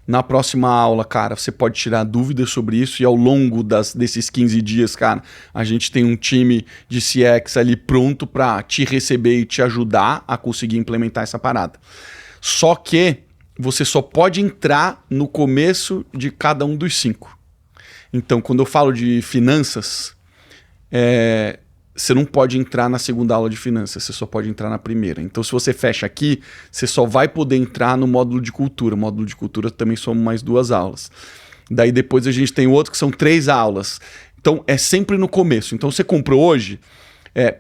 Na próxima aula, cara, você pode tirar dúvidas sobre isso, e ao longo desses 15 dias, cara, a gente tem um time de CX ali pronto para te receber e te ajudar a conseguir implementar essa parada. Só que você só pode entrar no começo de cada um dos 5. Então, quando eu falo de finanças, você não pode entrar na segunda aula de finanças, você só pode entrar na primeira. Então, se você fecha aqui, você só vai poder entrar no módulo de cultura. O módulo de cultura também são mais 2 aulas. Daí depois a gente tem outro que são 3 aulas. Então, é sempre no começo. Então, você comprou hoje,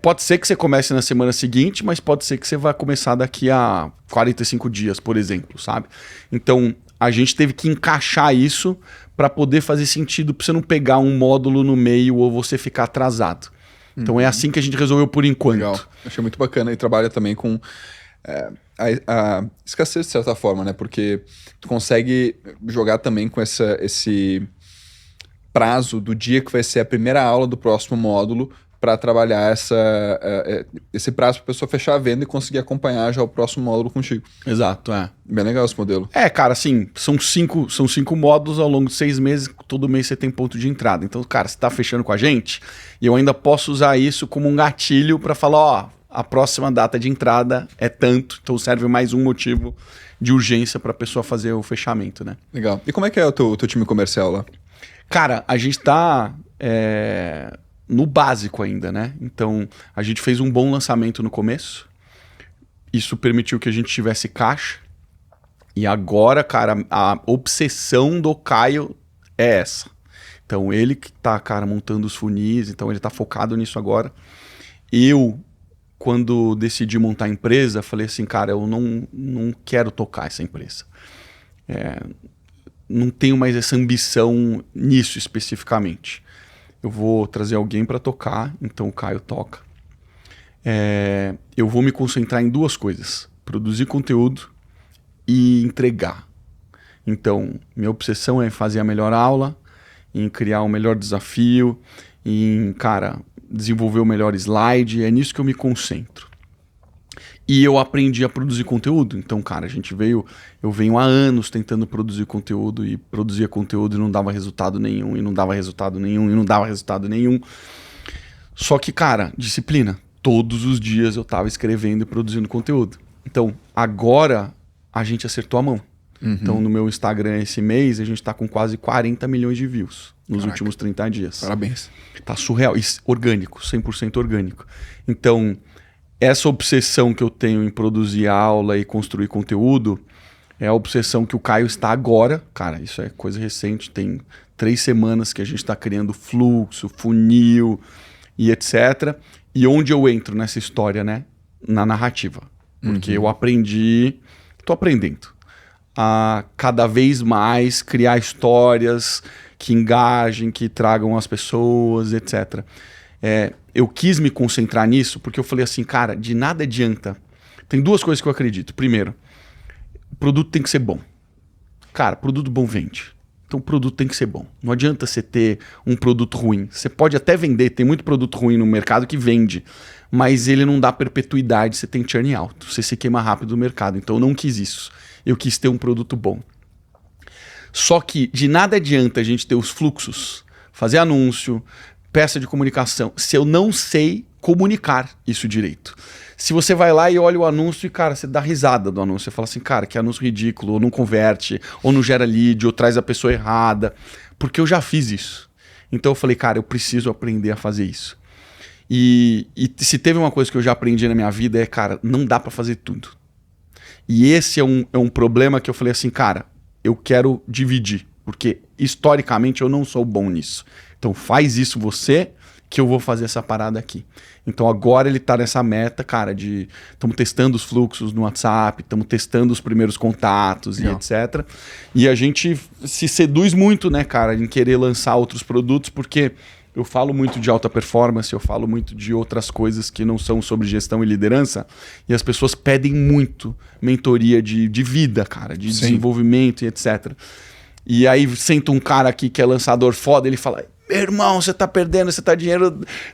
pode ser que você comece na semana seguinte, mas pode ser que você vá começar daqui a 45 dias, por exemplo, sabe? Então, a gente teve que encaixar isso para poder fazer sentido, para você não pegar um módulo no meio ou você ficar atrasado. Então é assim que a gente resolveu por enquanto. Legal. Achei muito bacana, e trabalha também com a escassez de certa forma, né? Porque tu consegue jogar também com esse prazo do dia que vai ser a primeira aula do próximo módulo para trabalhar esse prazo para a pessoa fechar a venda e conseguir acompanhar já o próximo módulo contigo. Exato, Bem legal esse modelo. Cara, assim, são 5 módulos ao longo de 6 meses, todo mês você tem ponto de entrada. Então, cara, você tá fechando com a gente, e eu ainda posso usar isso como um gatilho para falar, a próxima data de entrada é tanto, então serve mais um motivo de urgência para a pessoa fazer o fechamento, né? Legal. E como é que é o teu time comercial lá? Cara, a gente tá no básico ainda, né? Então, a gente fez um bom lançamento no começo. Isso permitiu que a gente tivesse caixa. E agora, cara, a obsessão do Caio é essa. Então, ele que tá, cara, montando os funis, então ele tá focado nisso agora. Eu, quando decidi montar a empresa, falei assim, cara, eu não quero tocar essa empresa. Não tenho mais essa ambição nisso especificamente. Eu vou trazer alguém para tocar, então o Caio toca. Eu vou me concentrar em 2 coisas: produzir conteúdo e entregar. Então, minha obsessão é fazer a melhor aula, em criar o melhor desafio, em, cara, desenvolver o melhor slide. É nisso que eu me concentro. E eu aprendi a produzir conteúdo. Então, cara, eu venho há anos tentando produzir conteúdo, e produzia conteúdo e não dava resultado nenhum, e não dava resultado nenhum, e não dava resultado nenhum. Só que, cara, disciplina. Todos os dias eu tava escrevendo e produzindo conteúdo. Então, agora a gente acertou a mão. Então, no meu Instagram esse mês, a gente tá com quase 40 milhões de views nos últimos 30 dias. Parabéns. Tá surreal. Isso, orgânico, 100% orgânico. Então, essa obsessão que eu tenho em produzir aula e construir conteúdo é a obsessão que o Caio está agora. Cara, isso é coisa recente. Tem 3 semanas que a gente está criando fluxo, funil e etc. E onde eu entro nessa história, né? Na narrativa. Porque eu tô aprendendo a cada vez mais criar histórias que engajem, que tragam as pessoas, etc. eu quis me concentrar nisso porque eu falei assim, cara, de nada adianta. Tem duas coisas que eu acredito. Primeiro, o produto tem que ser bom. Cara, produto bom vende. Então o produto tem que ser bom. Não adianta você ter um produto ruim. Você pode até vender, tem muito produto ruim no mercado que vende, mas ele não dá perpetuidade, você tem churn alto, você se queima rápido no mercado. Então eu não quis isso. Eu quis ter um produto bom. Só que de nada adianta a gente ter os fluxos, fazer anúncio, peça de comunicação, se eu não sei comunicar isso direito. Se você vai lá e olha o anúncio e, cara, você dá risada do anúncio. Você fala assim, cara, que anúncio ridículo, ou não converte, ou não gera lead, ou traz a pessoa errada. Porque eu já fiz isso. Então eu falei, cara, eu preciso aprender a fazer isso. E se teve uma coisa que eu já aprendi na minha vida é, cara, não dá pra fazer tudo. E esse é um problema que eu falei assim, cara, eu quero dividir. Porque historicamente eu não sou bom nisso. Então faz isso você, que eu vou fazer essa parada aqui. Então agora ele tá nessa meta, cara, de... Estamos testando os fluxos no WhatsApp, estamos testando os primeiros contatos e etc. E a gente se seduz muito, né, cara, em querer lançar outros produtos, porque eu falo muito de alta performance, eu falo muito de outras coisas que não são sobre gestão e liderança, e as pessoas pedem muito mentoria de vida, cara, de desenvolvimento e etc. E aí senta um cara aqui que é lançador foda, ele fala... Meu irmão, você tá perdendo, você tá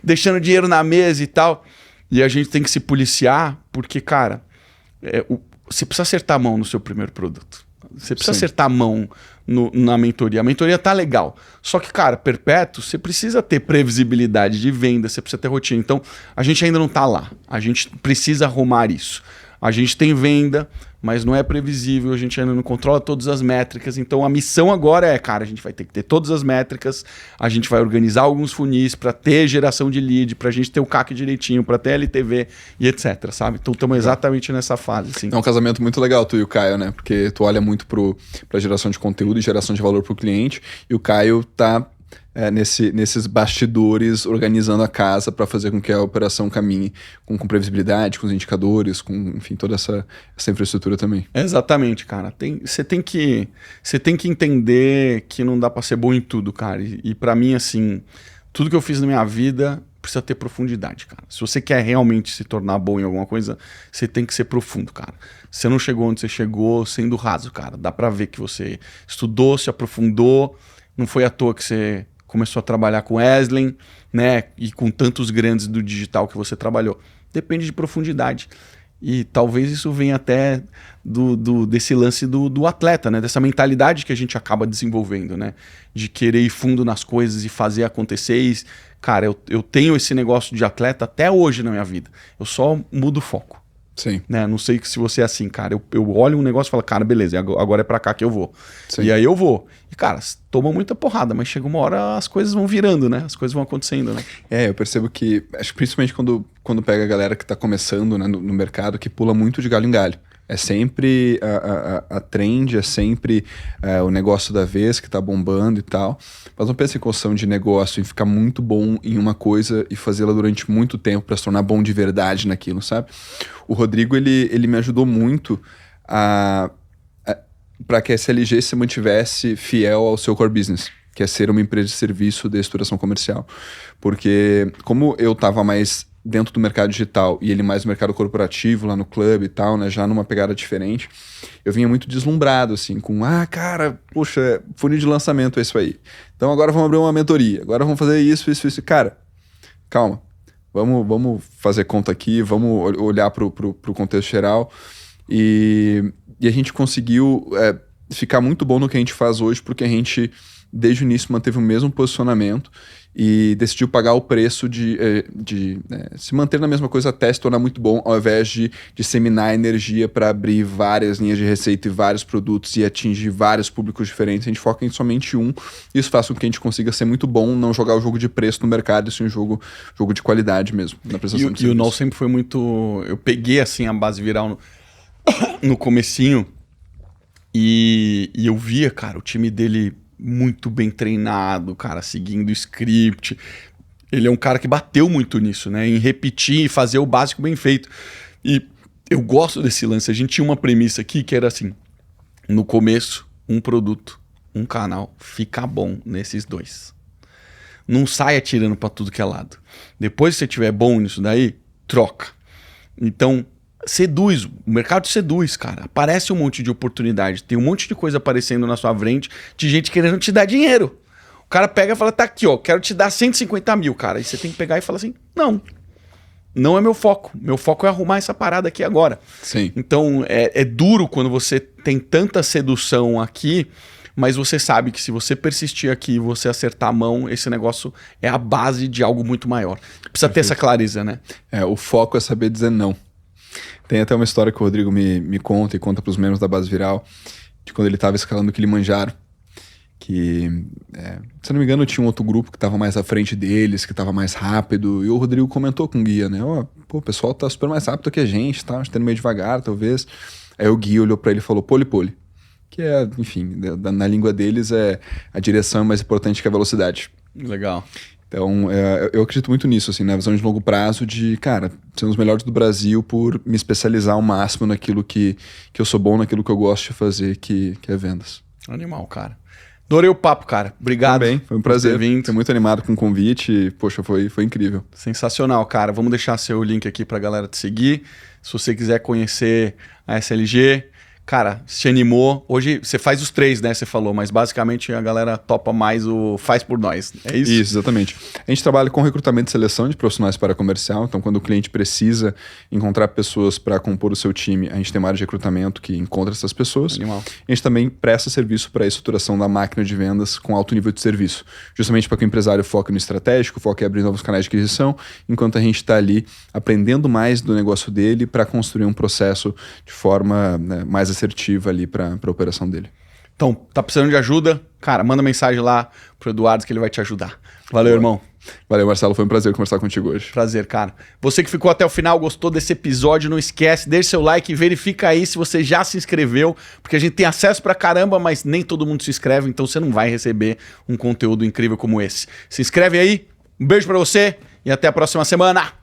deixando dinheiro na mesa e tal. E a gente tem que se policiar, porque, cara, você precisa acertar a mão no seu primeiro produto. Você precisa acertar a mão na mentoria. A mentoria tá legal. Só que, cara, perpétuo, você precisa ter previsibilidade de venda, você precisa ter rotina. Então, a gente ainda não tá lá. A gente precisa arrumar isso. A gente tem venda, mas não é previsível, a gente ainda não controla todas as métricas. Então a missão agora é, cara, a gente vai ter que ter todas as métricas, a gente vai organizar alguns funis para ter geração de lead, para a gente ter o CAC direitinho, para ter LTV e etc, sabe? Então estamos exatamente nessa fase. Assim. É um casamento muito legal, tu e o Caio, né? Porque tu olha muito para geração de conteúdo e geração de valor para o cliente, e o Caio tá... nesses bastidores, organizando a casa para fazer com que a operação caminhe com previsibilidade, com os indicadores, com, enfim, toda essa infraestrutura também. Exatamente, cara. Você tem que entender que não dá para ser bom em tudo, cara. E para mim, assim, tudo que eu fiz na minha vida precisa ter profundidade, cara. Se você quer realmente se tornar bom em alguma coisa, você tem que ser profundo, cara. Você não chegou onde você chegou sendo raso, cara. Dá para ver que você estudou, se aprofundou, não foi à toa que você começou a trabalhar com Eslen, né? E com tantos grandes do digital que você trabalhou. Depende de profundidade. E talvez isso venha até desse lance do atleta, né? Dessa mentalidade que a gente acaba desenvolvendo, né? De querer ir fundo nas coisas e fazer acontecer. E, cara, eu tenho esse negócio de atleta até hoje na minha vida. Eu só mudo o foco. Sim. Né? Não sei se você é assim, cara. Eu olho um negócio e falo, cara, beleza, agora é pra cá que eu vou. Sim. E aí eu vou. E, cara, toma muita porrada, mas chega uma hora as coisas vão virando, né? As coisas vão acontecendo, né? Eu percebo que, acho que principalmente quando pega a galera que tá começando, né, no mercado, que pula muito de galho em galho. É sempre a trend, é sempre o negócio da vez que tá bombando e tal. Mas não pensa em questão de negócio, em ficar muito bom em uma coisa e fazê-la durante muito tempo para se tornar bom de verdade naquilo, sabe? O Rodrigo, ele me ajudou muito para que a SLG se mantivesse fiel ao seu core business, que é ser uma empresa de serviço de estruturação comercial. Porque como eu estava mais dentro do mercado digital e ele mais no mercado corporativo, lá no clube e tal, né, já numa pegada diferente, eu vinha muito deslumbrado, assim, com, cara, poxa, funil de lançamento é isso aí. Então agora vamos abrir uma mentoria, agora vamos fazer isso. Cara, calma, vamos fazer conta aqui, vamos olhar pro contexto geral e a gente conseguiu ficar muito bom no que a gente faz hoje, porque a gente, desde o início, manteve o mesmo posicionamento e decidiu pagar o preço de se manter na mesma coisa até se tornar muito bom, ao invés de disseminar energia para abrir várias linhas de receita e vários produtos e atingir vários públicos diferentes. A gente foca em somente um. Isso faz com que a gente consiga ser muito bom, não jogar o jogo de preço no mercado, isso é um jogo de qualidade mesmo, na prestação de serviço. E o NOL sempre foi muito... Eu peguei assim a base viral no comecinho e eu via, cara, o time dele muito bem treinado, cara, seguindo o script. Ele é um cara que bateu muito nisso, né? Em repetir e fazer o básico bem feito. E eu gosto desse lance. A gente tinha uma premissa aqui que era assim, no começo, um produto, um canal, fica bom nesses dois. Não sai atirando para tudo que é lado. Depois que você tiver bom nisso daí, troca. Então, seduz. O mercado seduz, cara. Aparece um monte de oportunidade. Tem um monte de coisa aparecendo na sua frente de gente querendo te dar dinheiro. O cara pega e fala, tá aqui, ó, quero te dar 150 mil, cara. E você tem que pegar e falar assim, não é meu foco. Meu foco é arrumar essa parada aqui agora. Sim. Então, é duro quando você tem tanta sedução aqui, mas você sabe que se você persistir aqui e você acertar a mão, esse negócio é a base de algo muito maior. Precisa ter essa clareza, né? O foco é saber dizer não. Tem até uma história que o Rodrigo me conta e conta para os membros da Base Viral, de quando ele estava escalando o Kilimanjaro, que, se não me engano, tinha um outro grupo que estava mais à frente deles, que estava mais rápido, e o Rodrigo comentou com o guia, né? O pessoal tá super mais rápido que a gente, tá? A gente tá meio devagar, talvez. Aí o guia olhou para ele e falou, pole. Que enfim, na língua deles a direção é mais importante que a velocidade. Legal. Então, eu acredito muito nisso, assim, na visão de longo prazo de, cara, ser um dos melhores do Brasil por me especializar ao máximo naquilo que eu sou bom, naquilo que eu gosto de fazer, que é vendas. Animal, cara. Adorei o papo, cara. Obrigado. Também, foi um prazer. Tô muito animado com o convite e, poxa, foi incrível. Sensacional, cara. Vamos deixar seu link aqui pra galera te seguir. Se você quiser conhecer a SLG, cara, se animou. Hoje você faz os 3, né? Você falou, mas basicamente a galera topa mais o faz por nós. É isso? Isso, exatamente. A gente trabalha com recrutamento e seleção de profissionais para comercial. Então, quando o cliente precisa encontrar pessoas para compor o seu time, a gente tem uma área de recrutamento que encontra essas pessoas. Animal. A gente também presta serviço para a estruturação da máquina de vendas com alto nível de serviço. Justamente para que o empresário foque no estratégico, foque em abrir novos canais de aquisição, enquanto a gente está ali aprendendo mais do negócio dele para construir um processo de forma, né, mais assertiva ali para a operação dele. Então, tá precisando de ajuda? Cara, manda mensagem lá pro Eduardo que ele vai te ajudar. Valeu, irmão. Valeu, Marcelo. Foi um prazer conversar contigo hoje. Prazer, cara. Você que ficou até o final, gostou desse episódio, não esquece, deixa seu like e verifica aí se você já se inscreveu, porque a gente tem acesso pra caramba, mas nem todo mundo se inscreve, então você não vai receber um conteúdo incrível como esse. Se inscreve aí, um beijo pra você e até a próxima semana.